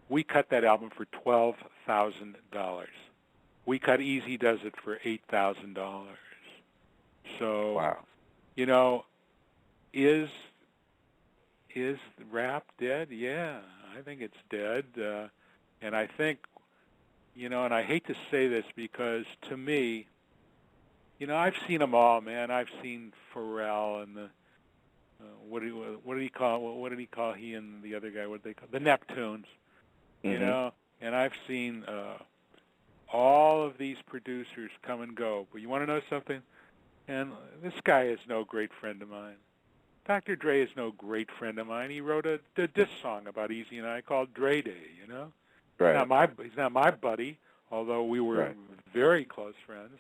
we cut that album for $12,000. We cut Easy Does It for $8,000. So, is rap dead? Yeah, I think it's dead. And I think, and I hate to say this because to me, I've seen them all, man. I've seen Pharrell and the what did he call he and the other guy? What did they call the Neptunes? And I've seen all of these producers come and go. But you want to know something? And this guy is no great friend of mine. Dr. Dre is no great friend of mine. He wrote a diss song about Easy and I called Dre Day, you know? Right. He's not my buddy, although we were very close friends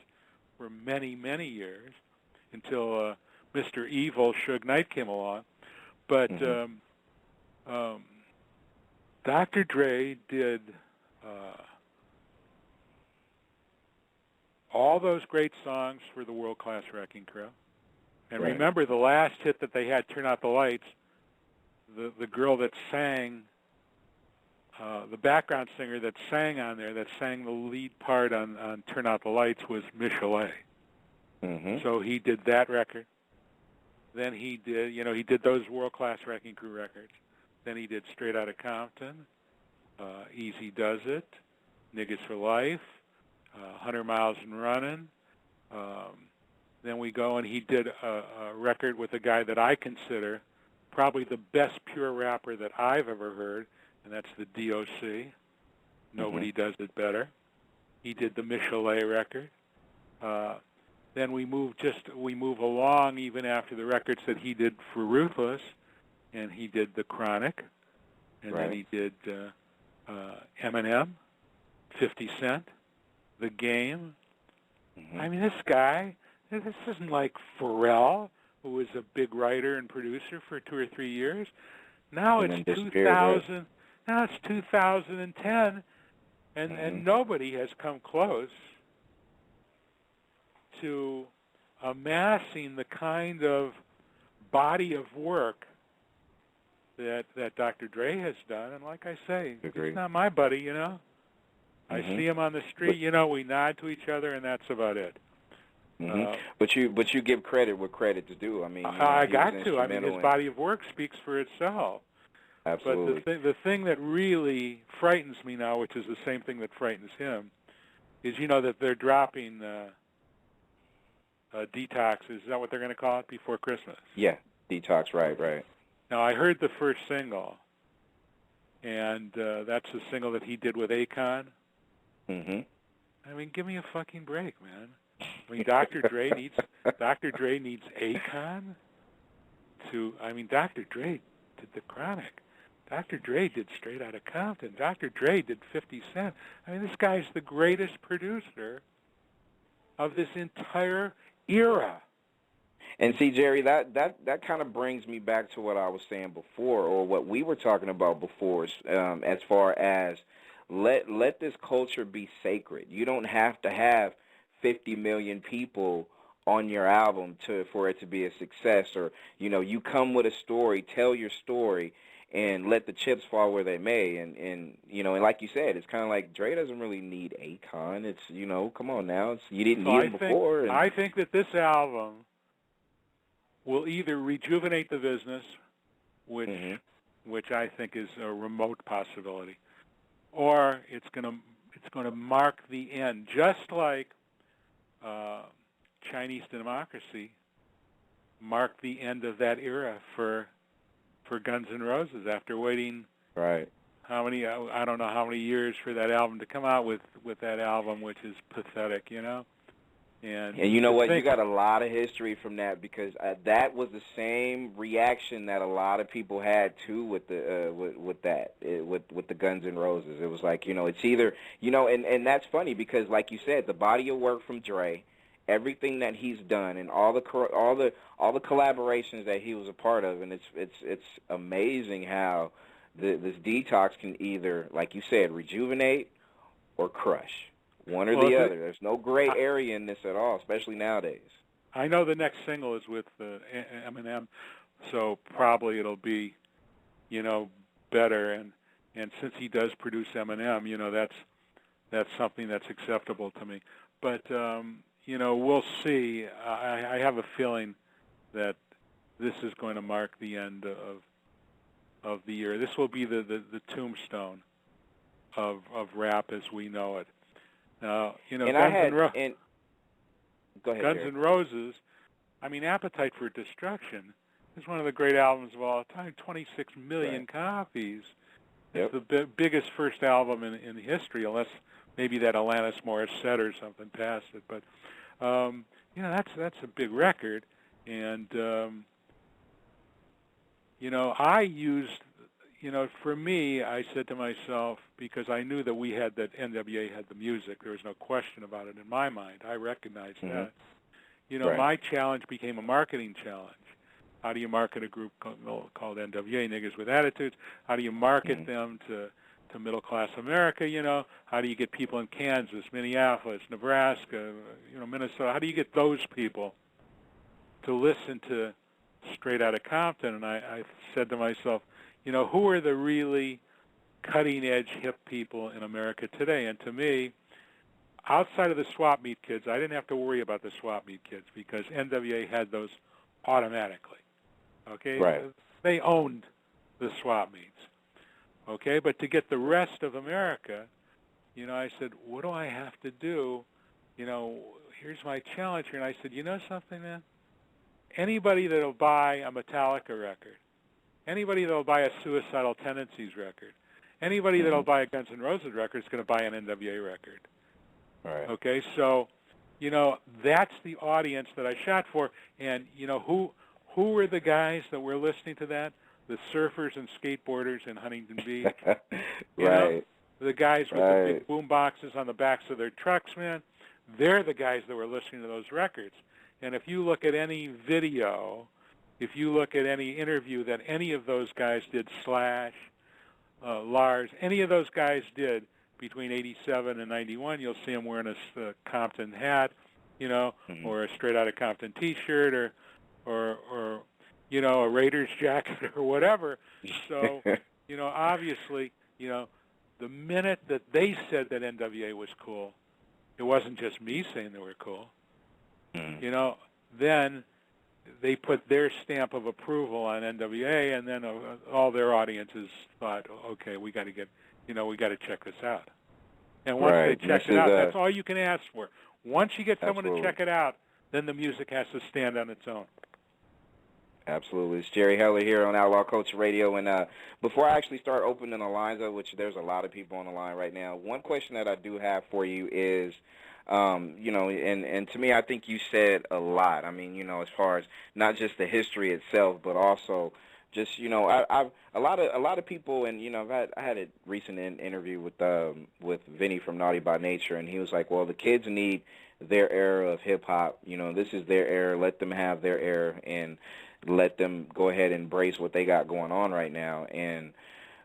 for many, many years until Mr. Evil Suge Knight came along. But Dr. Dre did all those great songs for the World Class Wrecking Crew. And remember, the last hit that they had, Turn Out the Lights, the girl that sang, the background singer that sang on there, that sang the lead part on Turn Out the Lights was Michelet. So he did that record. Then he did those World Class Wrecking Crew records. Then he did Straight Outta Compton, Easy Does It, Niggas for Life, 100 Miles and Running. Then we go and he did a record with a guy that I consider probably the best pure rapper that I've ever heard, and that's the DOC. Nobody does it better. He did the Michelet record. Then we move along even after the records that he did for Ruthless, and he did The Chronic, and then he did Eminem, 50 Cent, The Game. I mean, this guy, this isn't like Pharrell, who was a big writer and producer for 2 or 3 years. Now it's 2000. Now it's 2010, and nobody has come close to amassing the kind of body of work that Dr. Dre has done. And like I say, he's not my buddy, you know. I see him on the street, you know, we nod to each other, and that's about it. But you give credit where credit's due. I mean, I got to. I mean, his body of work speaks for itself. Absolutely. But the thing that really frightens me now, which is the same thing that frightens him, is, you know, that they're dropping Detox. Is that what they're going to call it, before Christmas? Yeah, Detox, right. Now, I heard the first single, and that's the single that he did with Akon. I mean, give me a fucking break, man. I mean, Dr. Dre needs Akon to. I mean, Dr. Dre did The Chronic. Dr. Dre did Straight Outta Compton. Dr. Dre did 50 Cent. I mean, this guy's the greatest producer of this entire era. And see, Jerry, that kind of brings me back to what I was saying before, or what we were talking about before, as far as let this culture be sacred. You don't have to have 50 million people on your album for it to be a success, or, you know, you come with a story, tell your story, and let the chips fall where they may. And you know, and like you said, it's kind of like Dre doesn't really need Akon. It's, you know, come on now, you didn't need him before. I think that this album will either rejuvenate the business, which I think is a remote possibility, or it's going to mark the end, just like Chinese Democracy marked the end of that era for Guns N' Roses after waiting how many, I don't know how many years for that album to come out with that album, which is pathetic, you know. And you know what? You got a lot of history from that, because that was the same reaction that a lot of people had too with the with the Guns N' Roses. It was like, you know, it's either, you know, and that's funny because, like you said, the body of work from Dre, everything that he's done, and all the collaborations that he was a part of, and it's amazing how this Detox can either, like you said, rejuvenate or crush. One or the other. There's no gray area in this at all, especially nowadays. I know the next single is with Eminem, so probably it'll be, you know, better. And since he does produce Eminem, you know, that's something that's acceptable to me. But you know, we'll see. I have a feeling that this is going to mark the end of the year. This will be the tombstone of rap as we know it. Now, you know, Guns N' Roses, I mean, Appetite for Destruction is one of the great albums of all time, 26 million copies. It's the biggest first album in history, unless maybe that Alanis Morissette or something passed it. But, you know, that's a big record. And, I used, for me, I said to myself, because I knew that NWA had the music, there was no question about it in my mind. I recognized that. My challenge became a marketing challenge. How do you market a group called NWA, Niggas with Attitudes? How do you market them to middle-class America, How do you get people in Kansas, Minneapolis, Nebraska, Minnesota? How do you get those people to listen to Straight Outta Compton? And I said to myself, who are the really cutting-edge hip people in America today? And to me, outside of the swap meet kids, I didn't have to worry about the swap meet kids because NWA had those automatically. Okay? Right. They owned the swap meets. Okay? But to get the rest of America, I said, what do I have to do? Here's my challenge here. And I said, you know something, man? Anybody that'll buy a Metallica record, anybody that'll buy a Suicidal Tendencies record, anybody that'll buy a Guns N' Roses record is going to buy an NWA record. Right. Okay, so, that's the audience that I shot for. And, who were the guys that were listening to that? The surfers and skateboarders in Huntington Beach. Right. The guys with the big boom boxes on the backs of their trucks, man. They're the guys that were listening to those records. And if you look at any video, if you look at any interview that any of those guys did, Slash, Lars, any of those guys did between 87 and 91, you'll see them wearing a Compton hat, or a Straight Outta Compton T-shirt, or a Raiders jacket or whatever. So, obviously, the minute that they said that NWA was cool, it wasn't just me saying they were cool. Then they put their stamp of approval on NWA, and then all their audiences thought, okay, we got to check this out. And once they check it out, that's all you can ask for. Once you get someone to check it out, then the music has to stand on its own. Absolutely. It's Jerry Heller here on Outlaw Culture Radio. And before I actually start opening the lines up, which there's a lot of people on the line right now, one question that I do have for you is, and to me, I think you said a lot. I mean, as far as not just the history itself, but also just, a lot of people, and I had a recent interview with Vinny from Naughty by Nature, and he was like, well, the kids need their era of hip hop. This is their era. Let them have their era, and let them go ahead and embrace what they got going on right now. And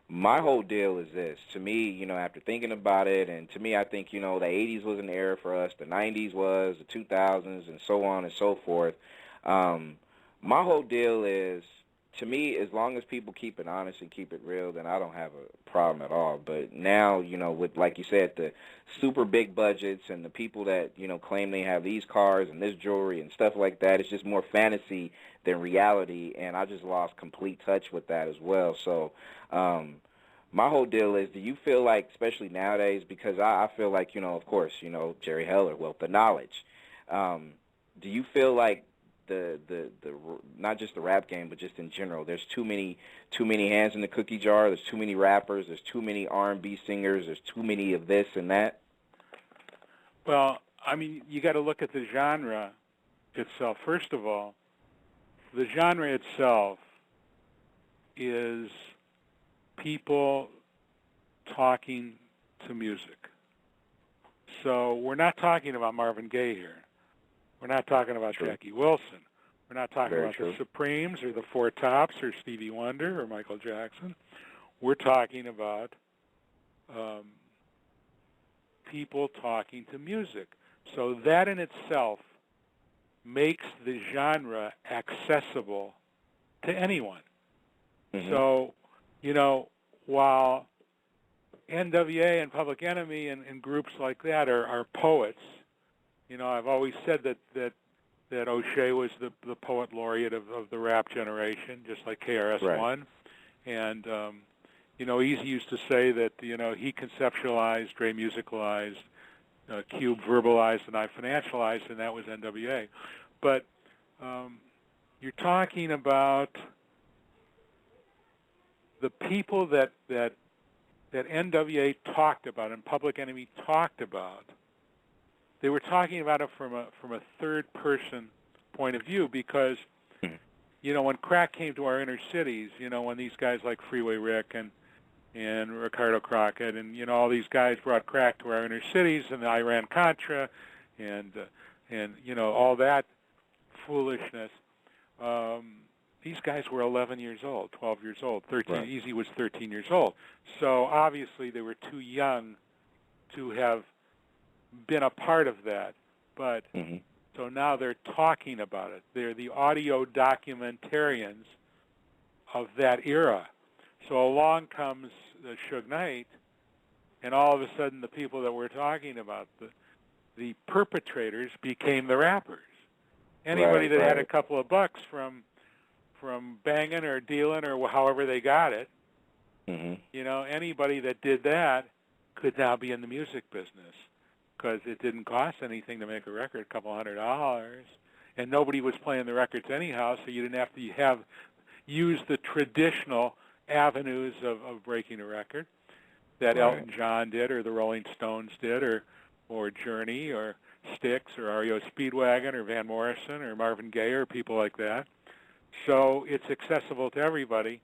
my whole deal is this. To me, after thinking about it, and to me, I think, the 80s was an era for us, the 90s was, the 2000s, and so on and so forth. My whole deal is, to me, as long as people keep it honest and keep it real, then I don't have a problem at all. But now, with, like you said, the super big budgets and the people that, claim they have these cars and this jewelry and stuff like that, it's just more fantasy than reality, and I just lost complete touch with that as well. So my whole deal is, do you feel like, especially nowadays, because I feel like, of course, Jerry Heller, wealth of knowledge, do you feel like the not just the rap game, but just in general, there's too many hands in the cookie jar, there's too many rappers, there's too many R&B singers, there's too many of this and that? Well, I mean, you got to look at the genre itself. First of all, the genre itself is people talking to music. So we're not talking about Marvin Gaye here. We're not talking about Jackie Wilson. We're not talking about the Supremes or the Four Tops or Stevie Wonder or Michael Jackson. We're talking about people talking to music. So that in itself makes the genre accessible to anyone. So, while NWA and Public Enemy and groups like that are poets, I've always said that O'Shea was the poet laureate of the rap generation, just like KRS-One. And, Easy used to say that, he conceptualized, Dre musicalized, Cube verbalized, and I financialized, and that was NWA. But you're talking about the people that NWA talked about and Public Enemy talked about. They were talking about it from a third person point of view, because when crack came to our inner cities, when these guys like Freeway Rick and Ricardo Crockett and all these guys brought crack to our inner cities, and the Iran-Contra and all that foolishness. These guys were 11 years old, 12 years old, 13. Right. Easy was 13 years old. So obviously they were too young to have been a part of that. But so now they're talking about it. They're the audio documentarians of that era. So along comes Suge Knight, and all of a sudden the people that we're talking about, the perpetrators, became the rappers. Anybody that had a couple of bucks from banging or dealing or however they got it, anybody that did that could now be in the music business because it didn't cost anything to make a record, a couple $100, and nobody was playing the records anyhow, so you didn't have to use the traditional avenues of breaking a record that Elton John did or the Rolling Stones did or Journey or Styx or REO Speedwagon or Van Morrison or Marvin Gaye or people like that. So it's accessible to everybody.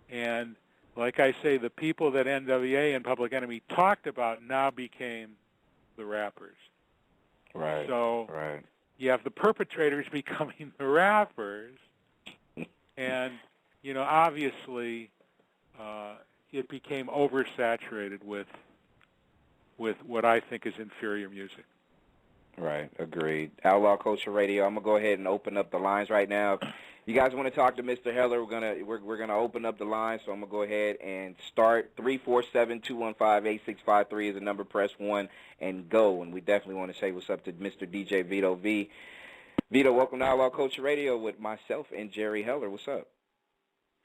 And like I say, the people that NWA and Public Enemy talked about now became the rappers. Right. So you have the perpetrators becoming the rappers. And, obviously it became oversaturated with what I think is inferior music. Right, agreed. Outlaw Culture Radio. I'm gonna go ahead and open up the lines right now. If you guys want to talk to Mr. Heller, we're gonna open up the lines. So I'm gonna go ahead and start. 347-215-8653 is the number. Press 1 and go. And we definitely want to say what's up to Mr. DJ Vito V. Vito, welcome to Outlaw Culture Radio with myself and Jerry Heller. What's up?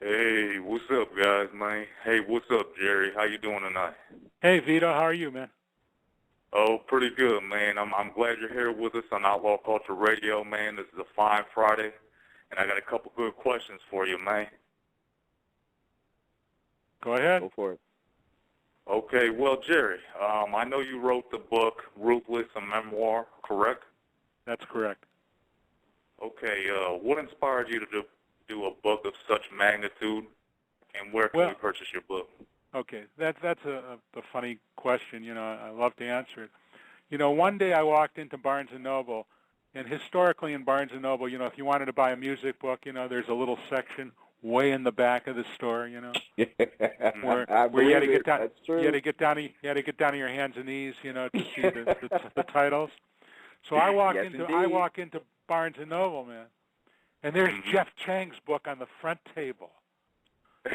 Hey, what's up, guys, man? Hey, what's up, Jerry? How you doing tonight? Hey, Vito, how are you, man? Oh, pretty good, man. I'm glad you're here with us on Outlaw Culture Radio, man. This is a fine Friday, and I got a couple good questions for you, man. Go ahead. Go for it. Okay, well, Jerry, I know you wrote the book Ruthless, a memoir, correct? That's correct. Okay, what inspired you to do a book of such magnitude, and where can we purchase your book? Okay, that's a funny question. I love to answer it. One day I walked into Barnes & Noble, and historically in Barnes & Noble, if you wanted to buy a music book, there's a little section way in the back of the store, where you had to get down, you had to get down to your hands and knees, to see the titles. So I walk into Barnes & Noble, man, and there's Jeff Chang's book on the front table.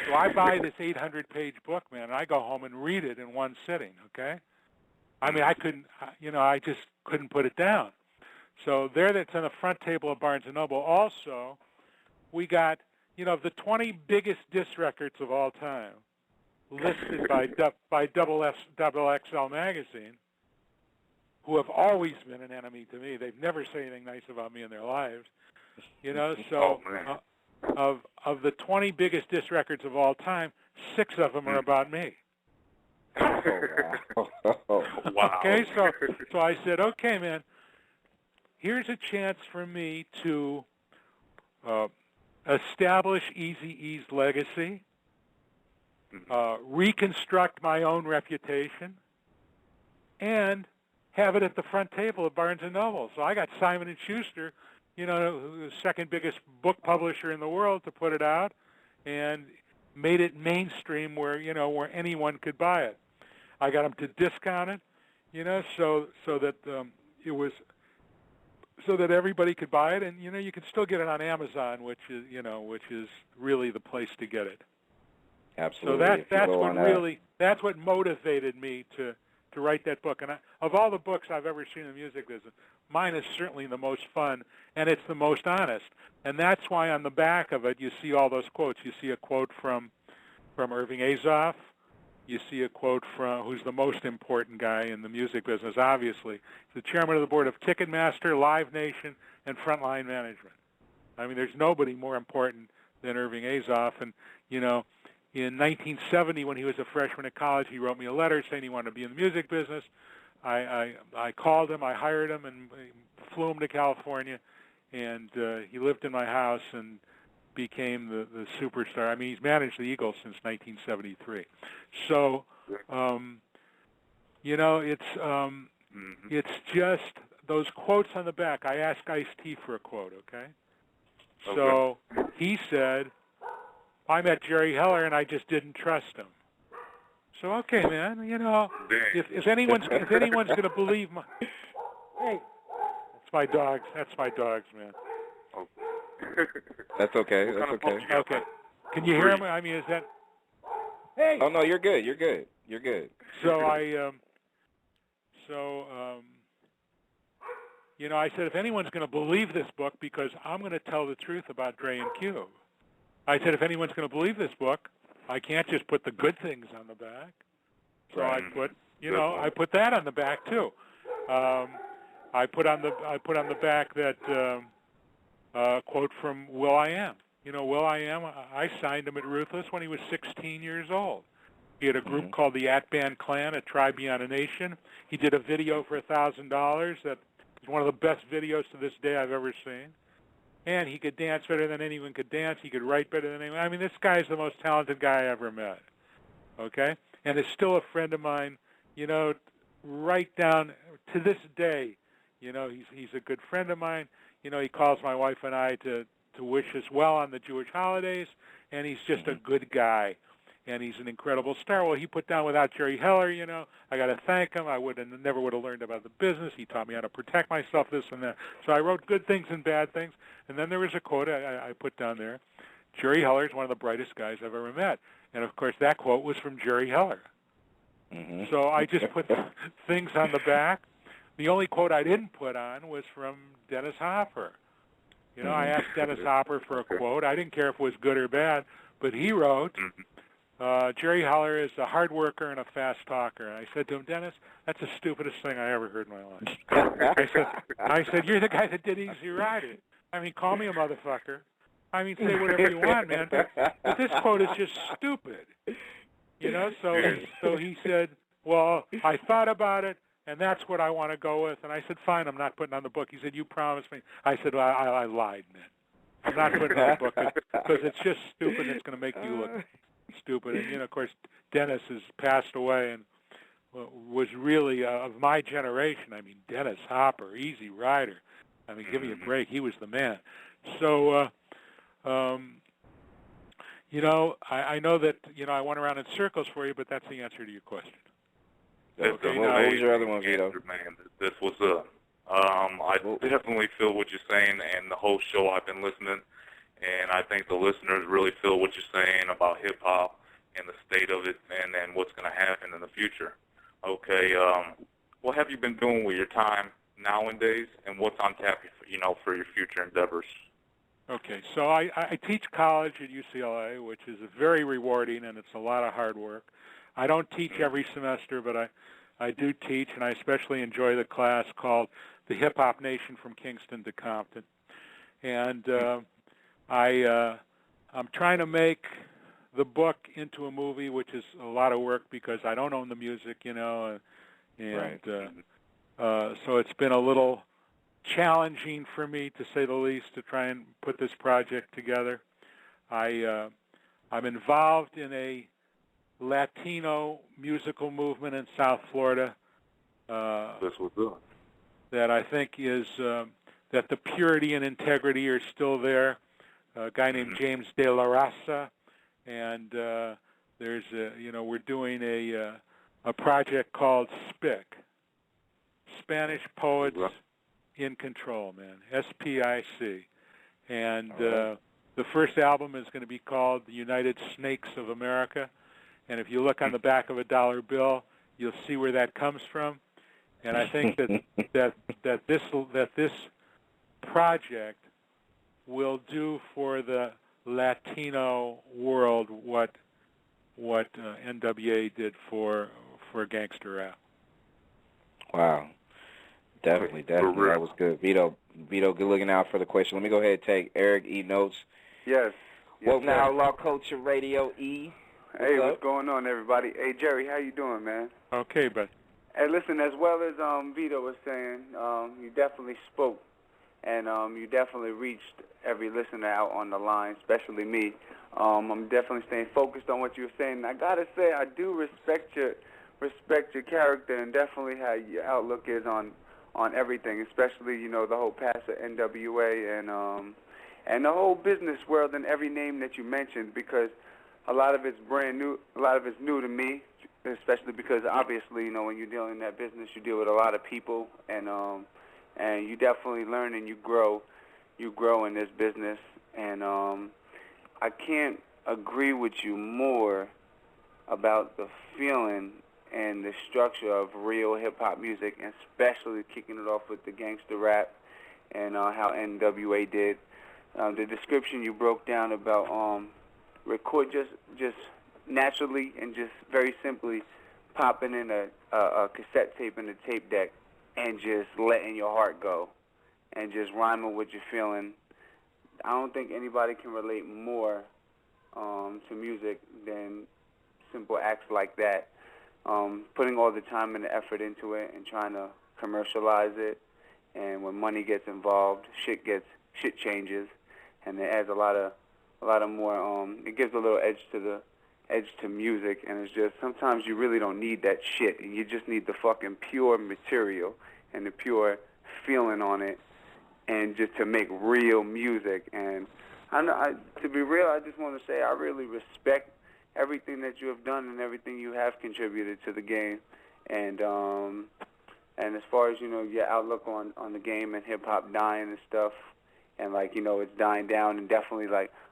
So I buy this 800-page book, man, and I go home and read it in one sitting, okay? I mean, I just couldn't put it down. So that's on the front table of Barnes & Noble. Also, we got, the 20 biggest disc records of all time listed by XXL Magazine, who have always been an enemy to me. They've never said anything nice about me in their lives, so... Of the 20 biggest disc records of all time, 6 of them are about me. Wow. Okay, so I said, okay, man, here's a chance for me to establish Eazy-E's legacy, reconstruct my own reputation, and have it at the front table of Barnes & Noble. So I got Simon & Schuster, the second biggest book publisher in the world, to put it out, and made it mainstream where anyone could buy it. I got them to discount it, so that it was so that everybody could buy it, and you can still get it on Amazon, which is really the place to get it. Absolutely. So that's what motivated me to write that book. And of all the books I've ever seen in the music business, mine is certainly the most fun, and it's the most honest. And that's why on the back of it you see all those quotes. You see a quote from Irving Azoff. You see a quote from who's the most important guy in the music business, obviously. He's the chairman of the board of Ticketmaster, Live Nation, and Frontline Management. I mean, there's nobody more important than Irving Azoff. And, in 1970, when he was a freshman at college, he wrote me a letter saying he wanted to be in the music business. I called him, I hired him, and flew him to California, and he lived in my house, and became the superstar. I mean, he's managed the Eagles since 1973. So, you know, it's just those quotes on the back. I asked Ice-T for a quote, okay? So he said, I met Jerry Heller and I just didn't trust him. So okay, man, you know, if anyone's going to believe my, hey, that's my dogs, man. Oh. That's okay. That's okay. Okay. Can you hear him? I mean, is that? Hey. Oh no, you're good. You're good. So you know, I said, if anyone's going to believe this book, because I'm going to tell the truth about Dre and Cube. I said, if anyone's going to believe this book, I can't just put the good things on the back. So I put, you know, I put that on the back too. I put on the back that quote from will.i.am. You know, will.i.am, I signed him at Ruthless when he was 16 years old. He had a group called the At-Band Clan, A Tribe Beyond a Nation. He did a video for $1,000 that is one of the best videos to this day I've ever seen. And he could dance better than anyone could dance. He could write better than anyone. I mean, this guy is the most talented guy I ever met, okay? And is still a friend of mine, you know, right down to this day. You know, he's a good friend of mine. You know, he calls my wife and I to wish us well on the Jewish holidays, and he's just a good guy. And he's an incredible star. Well, he put down, without Jerry Heller, you know, I got to thank him. I never would have learned about the business. He taught me how to protect myself, this and that. So I wrote good things and bad things. And then there was a quote I put down there. Jerry Heller is one of the brightest guys I've ever met. And, of course, that quote was from Jerry Heller. So I just put things on the back. The only quote I didn't put on was from Dennis Hopper. You know, I asked Dennis Hopper for a quote. I didn't care if it was good or bad, but he wrote, Jerry Heller is a hard worker and a fast talker. And I said to him, Dennis, that's the stupidest thing I ever heard in my life. I said, you're the guy that did Easy Rider. I mean, call me a motherfucker. I mean, say whatever you want, man. But this quote is just stupid. You know, so he said, well, I thought about it, and that's what I want to go with. And I said, fine, I'm not putting on the book. He said, you promised me. I said, well, I lied, man. I'm not putting on the book because it's just stupid. It's going to make you look stupid. And, you know, of course, Dennis has passed away and was really of my generation. I mean, Dennis Hopper, Easy Rider. I mean, give me a break. He was the man. So, you know, I know that, you know, I went around in circles for you, but that's the answer to your question. Okay, now, what was your other one, Vito? Man, that's what's up. I definitely feel what you're saying, and the whole show I've been listening, and I think the listeners really feel what you're saying about hip-hop and the state of it and what's going to happen in the future. Okay, what have you been doing with your time nowadays, and what's on tap, you know, for your future endeavors? Okay, so I teach college at UCLA, which is very rewarding, and it's a lot of hard work. I don't teach every semester, but I do teach, and I especially enjoy the class called The Hip-Hop Nation from Kingston to Compton. And I'm trying to make the book into a movie, which is a lot of work because I don't own the music, you know, and so it's been a little challenging for me, to say the least, to try and put this project together. I'm involved in a Latino musical movement in South Florida. That's what's up. That I think is that the purity and integrity are still there. A guy named James De La Raza, and there's we're doing a project called SPIC, Spanish Poets in Control, man, SPIC, and the first album is going to be called The United Snakes of America. And if you look on the back of a dollar bill, you'll see where that comes from. And I think that this project will do for the Latino world what NWA did for gangster rap. Wow, definitely. That was good, Vito. Good looking out for the question. Let me go ahead and take Eric E. Notes. Yes. Welcome to Outlaw Culture Radio E. Hey, what's going on, everybody? Hey, Jerry, how you doing, man? Okay, but hey, listen, as well as Vito was saying, you definitely spoke and you definitely reached every listener out on the line, especially me. I'm definitely staying focused on what you were saying. And I gotta say, I do respect your character and definitely how your outlook is on everything, especially the whole past of NWA and the whole business world and every name that you mentioned, because a lot of it's brand new, a lot of it's new to me, especially because obviously when you're dealing in that business, you deal with a lot of people, and you definitely learn and you grow in this business, and I can't agree with you more about the feeling and the structure of real hip-hop music, and especially kicking it off with the gangster rap and how NWA did. The description you broke down about record just naturally and just very simply popping in a cassette tape in the tape deck and just letting your heart go and just rhyming what you're feeling. I don't think anybody can relate more to music than simple acts like that. Putting all the time and the effort into it and trying to commercialize it, and when money gets involved, shit changes, and it adds a lot of more. It gives a little edge to music, and it's just sometimes you really don't need that shit, and you just need the fucking pure material and the pure feeling on it, and just to make real music. And to be real, I just want to say I really respect everything that you have done and everything you have contributed to the game, and as far as your outlook on the game and hip hop dying and stuff, and it's dying down, and definitely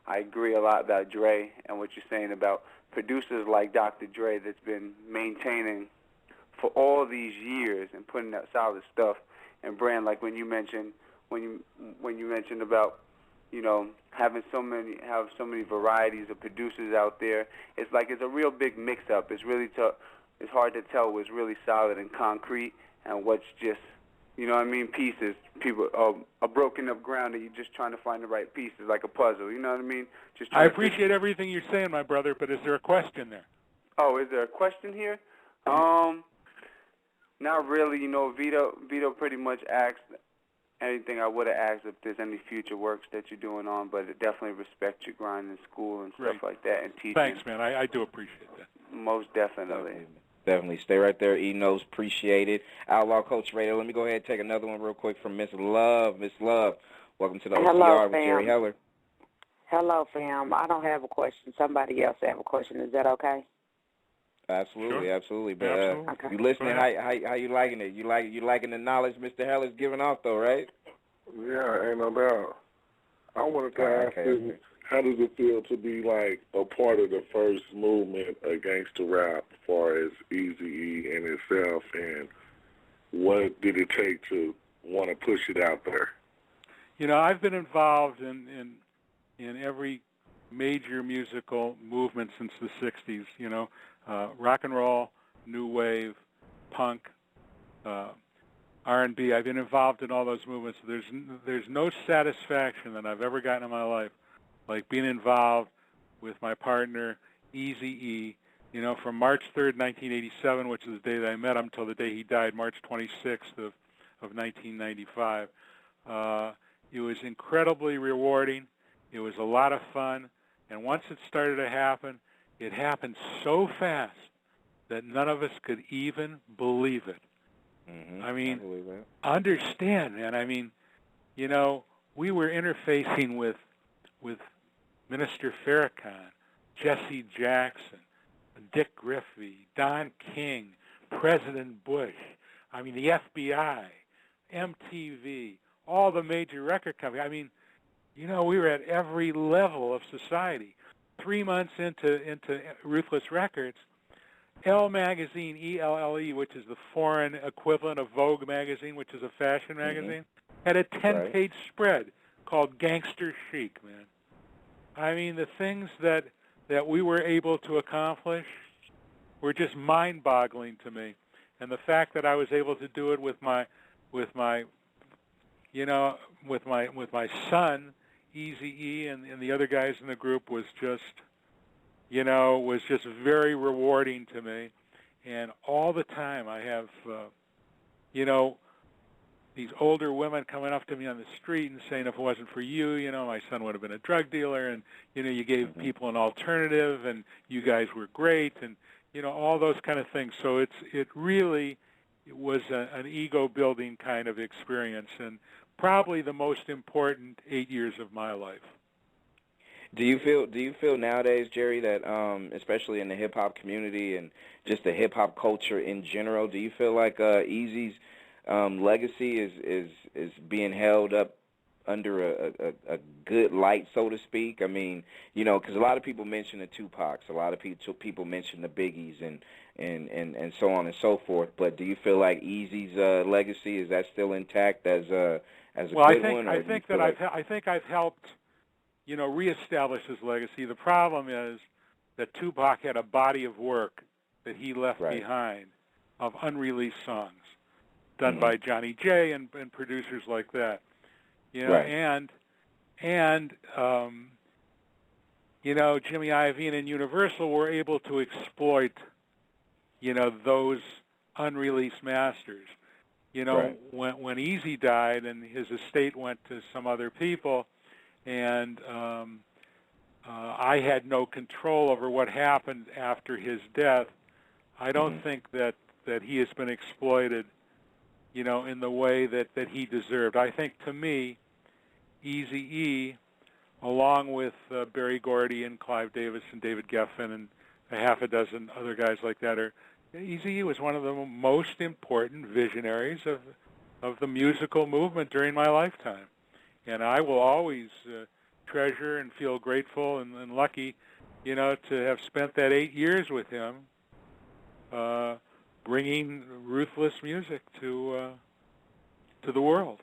I agree a lot about Dre and what you're saying about producers like Dr. Dre that's been maintaining for all these years and putting out solid stuff. And Brand, like when you mentioned about having so many varieties of producers out there, it's a real big mix-up. It's really it's hard to tell what's really solid and concrete and what's just pieces. People are broken up ground, and you're just trying to find the right pieces, like a puzzle. You know what I mean? I appreciate everything you're saying, my brother, but is there a question there? Oh, is there a question here? Not really. Vito pretty much asked anything I would have asked if there's any future works that you're doing on, but I definitely respect your grind in school and stuff like that, and teaching. Thanks, man. I do appreciate that. Most definitely. Definitely. Stay right there. E-Knows, appreciate it. Outlaw Coach Radio. Let me go ahead and take another one real quick from Miss Love. Miss Love, welcome to the OCR with Jerry Heller. Hello, fam. I don't have a question. Somebody else have a question. Is that okay? Absolutely, sure. Absolutely. But Okay. you listening? How you liking it? You liking the knowledge Mr. Heller's giving off, though, right? Yeah, ain't no doubt. I wanted to ask you, how does it feel to be a part of the first movement of gangster rap as far as Eazy-E in itself, and what did it take to want to push it out there? I've been involved in every major musical movement since the 60s, rock and roll, new wave, punk, R&B. I've been involved in all those movements. There's no satisfaction that I've ever gotten in my life like being involved with my partner, Eazy-E, from March 3rd, 1987, which is the day that I met him, until the day he died, March 26th of 1995. It was incredibly rewarding. It was a lot of fun. And once it started to happen, it happened so fast that none of us could even believe it. Mm-hmm. I mean, I believe that. Understand, man. We were interfacing with Minister Farrakhan, Jesse Jackson, Dick Griffey, Don King, President Bush, the FBI, MTV, all the major record companies. We were at every level of society. 3 months into Ruthless Records, Elle magazine, ELLE, which is the foreign equivalent of Vogue magazine, which is a fashion magazine, had a 10-page spread called Gangster Chic, man. The things that we were able to accomplish were just mind-boggling to me, and the fact that I was able to do it with my son, Eazy-E, and the other guys in the group was just very rewarding to me. And all the time I have, these older women coming up to me on the street and saying, if it wasn't for you, my son would have been a drug dealer, and, you gave people an alternative, and you guys were great, and, all those kind of things. So it really was an ego-building kind of experience, and probably the most important 8 years of my life. Do you feel nowadays, Jerry, that especially in the hip hop community and just the hip hop culture in general, do you feel like Eazy's legacy is being held up under a good light, so to speak? I mean, because a lot of people mention the Tupacs, a lot of people mention the Biggies and so on and so forth. But do you feel like Eazy's legacy, is that still intact as a good one? I think I've helped reestablish his legacy. The problem is that Tupac had a body of work that he left behind of unreleased songs done by Johnny J and producers like that. And Jimmy Iovine and Universal were able to exploit, those unreleased masters. When Eazy died and his estate went to some other people, and I had no control over what happened after his death, I don't think that he has been exploited, in the way that he deserved. I think, to me, Eazy-E, along with Berry Gordy and Clive Davis and David Geffen and a half a dozen other guys like that, Eazy-E was one of the most important visionaries of the musical movement during my lifetime. And I will always treasure and feel grateful and lucky, to have spent that 8 years with him, bringing ruthless music to the world.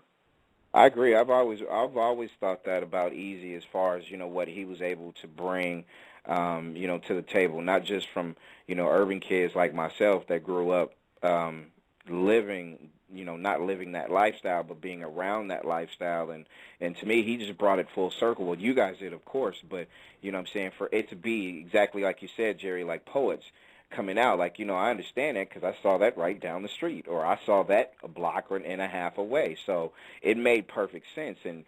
I agree. I've always thought that about Eazy, as far as what he was able to bring, to the table. Not just from urban kids like myself that grew up living. Not living that lifestyle, but being around that lifestyle. And to me, he just brought it full circle. Well, you guys did, of course, but, I'm saying, for it to be exactly like you said, Jerry, like poets coming out, like, I understand that because I saw that right down the street, or I saw that a block and a half away. So it made perfect sense. And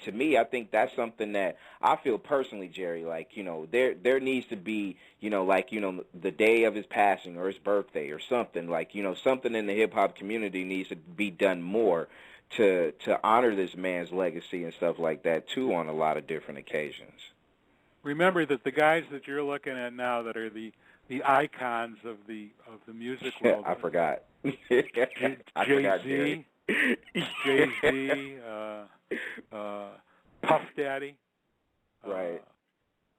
to me, I think that's something that I feel personally, Jerry, like, there needs to be, the day of his passing or his birthday or something, like, something in the hip-hop community needs to be done more to honor this man's legacy and stuff like that, too, on a lot of different occasions. Remember that the guys that you're looking at now that are the icons of the music world. I forgot. Jay-Z, Puff Daddy. Right.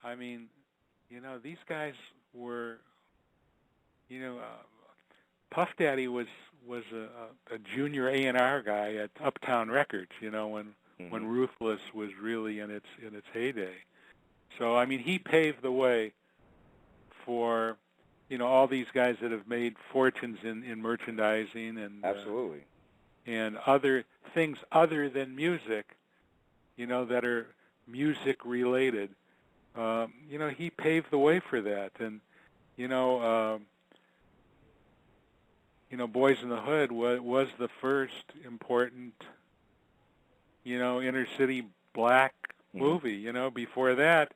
I mean, these guys were, Puff Daddy was a junior A&R guy at Uptown Records, when Ruthless was really in its heyday. So, I mean, he paved the way for, all these guys that have made fortunes in merchandising and absolutely, and other things other than music, that are music related. He paved the way for that, and Boys in the Hood was the first important, inner city black movie. Before that,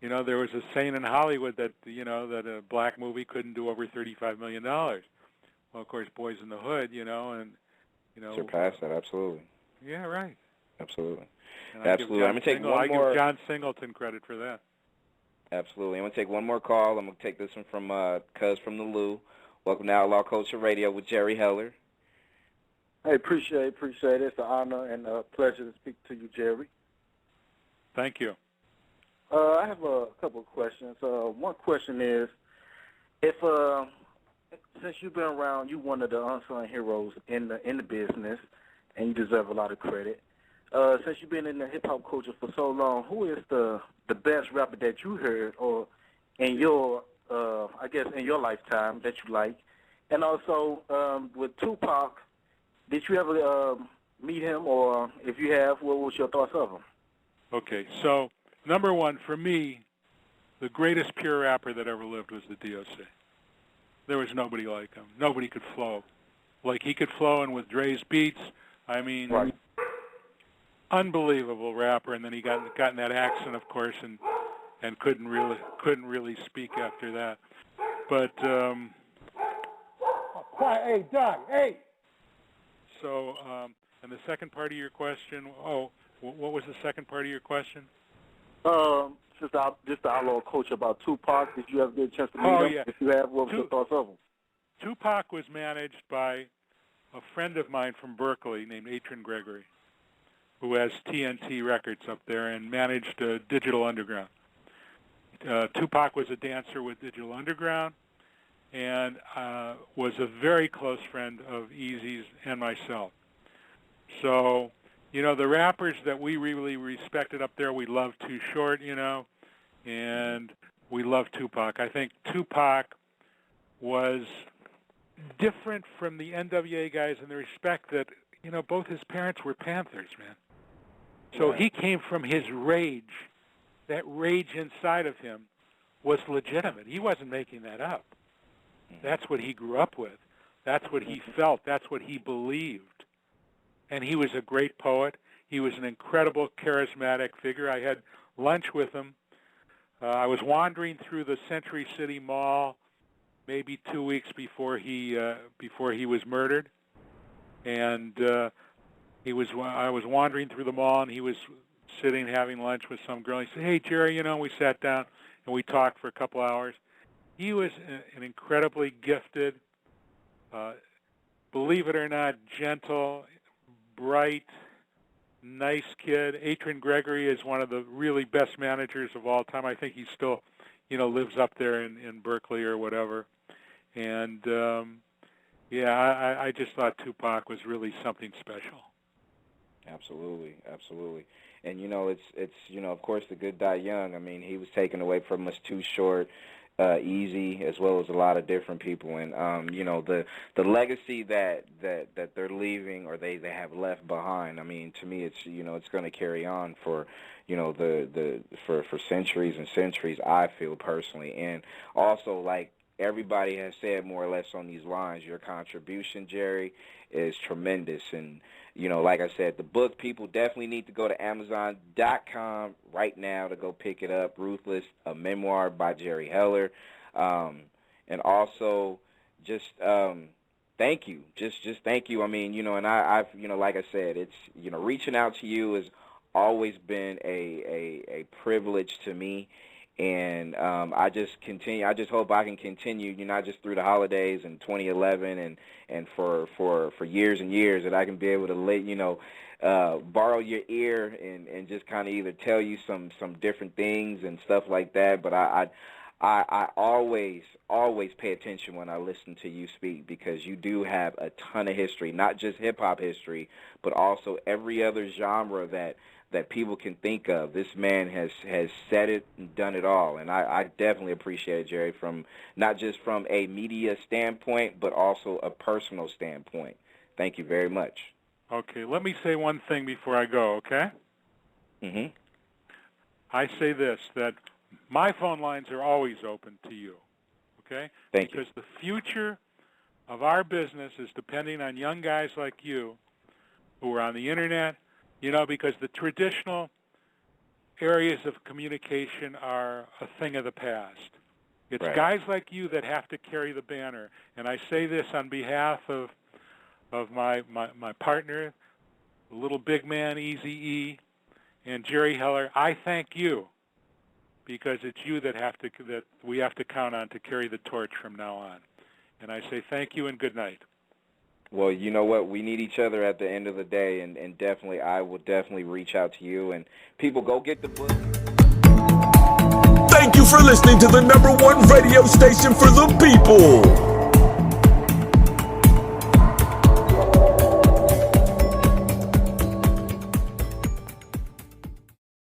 there was a saying in Hollywood that, that a black movie couldn't do over $35 million. Well, of course, Boys in the Hood, and, surpassed that, absolutely. Yeah, right. Absolutely. And absolutely. I'm going to take one more. I give John Singleton credit for that. Absolutely. I'm going to take one more call. I'm going to take this one from Cuz from the Lou. Welcome to Outlaw Culture Radio with Jerry Heller. Hey, appreciate it. It's an honor and a pleasure to speak to you, Jerry. Thank you. I have a couple of questions. One question is, since you've been around, you're one of the unsung heroes in the business, and you deserve a lot of credit. Since you've been in the hip-hop culture for so long, who is the best rapper that you heard, or in your, in your lifetime that you like? And also, with Tupac, did you ever meet him, or if you have, what was your thoughts of him? Okay, so number one, for me, the greatest pure rapper that ever lived was the D.O.C. There was nobody like him. Nobody could flow. Like he could flow, and with Dre's beats, I mean, Right. unbelievable rapper, and then he got in that accident, of course, and couldn't really speak after that. But quiet, hey, Doug, hey. So, and the second part of your question, what was the second part of your question? Just the outlaw coach about Tupac. Did you ever get a chance to meet him? Yeah. If you have, what was your thoughts of him? Tupac was managed by a friend of mine from Berkeley named Adrian Gregory, who has TNT Records up there and managed Digital Underground. Tupac was a dancer with Digital Underground and was a very close friend of Eazy's and myself. So, you know, the rappers that we really respected up there, we loved Too Short, you know, and we loved Tupac. I think Tupac was different from the NWA guys in the respect that, you know, both his parents were Panthers, man. So he came from his rage. That rage inside of him was legitimate. He wasn't making that up. That's what he grew up with. That's what he felt. That's what he believed. And he was a great poet. He was an incredible, charismatic figure. I had lunch with him. I was wandering through the Century City Mall maybe 2 weeks before he was murdered. And I was wandering through the mall, and he was sitting having lunch with some girl. He said, "Hey, Jerry," you know, we sat down and we talked for a couple hours. He was an incredibly gifted, believe it or not, gentle, bright, nice kid. Adrian Gregory is one of the really best managers of all time. I think he still, you know, lives up there in Berkeley or whatever. And, I just thought Tupac was really something special. Absolutely, absolutely. And, you know, it's you know, of course, the good die young. I mean, he was taken away from us Too Short, Easy, as well as a lot of different people. And, you know, the legacy that they're leaving or they have left behind, I mean, to me, it's, you know, it's going to carry on for, you know, for centuries and centuries, I feel personally. And also, like everybody has said more or less on these lines, your contribution, Jerry, is tremendous. And, you know, like I said, the book, people definitely need to go to Amazon.com right now to go pick it up. Ruthless, a memoir by Jerry Heller. And also, just thank you. Just thank you. I mean, you know, and I've, you know, like I said, it's, you know, reaching out to you has always been a privilege to me. And I just hope I can continue, you know, not just through the holidays in 2011 and for years and years, that I can be able to let, you know, borrow your ear and just kind of either tell you some different things and stuff like that. But I always pay attention when I listen to you speak, because you do have a ton of history, not just hip-hop history, but also every other genre that people can think of. This man has said it and done it all, and I definitely appreciate it, Jerry, from not just from a media standpoint, but also a personal standpoint. Thank you very much. Okay, let me say one thing before I go, okay? Mm-hmm. I say this, that my phone lines are always open to you, okay? Thank you. Because the future of our business is depending on young guys like you who are on the Internet, you know, because the traditional areas of communication are a thing of the past. It's right. Guys like you that have to carry the banner. And I say this on behalf of my partner, the little big man, Eazy-E, and Jerry Heller. I thank you, because it's you that we have to count on to carry the torch from now on. And I say thank you and good night. Well, you know what? We need each other at the end of the day, and definitely, I will definitely reach out to you. And people, go get the book. Thank you for listening to the #1 radio station for the people.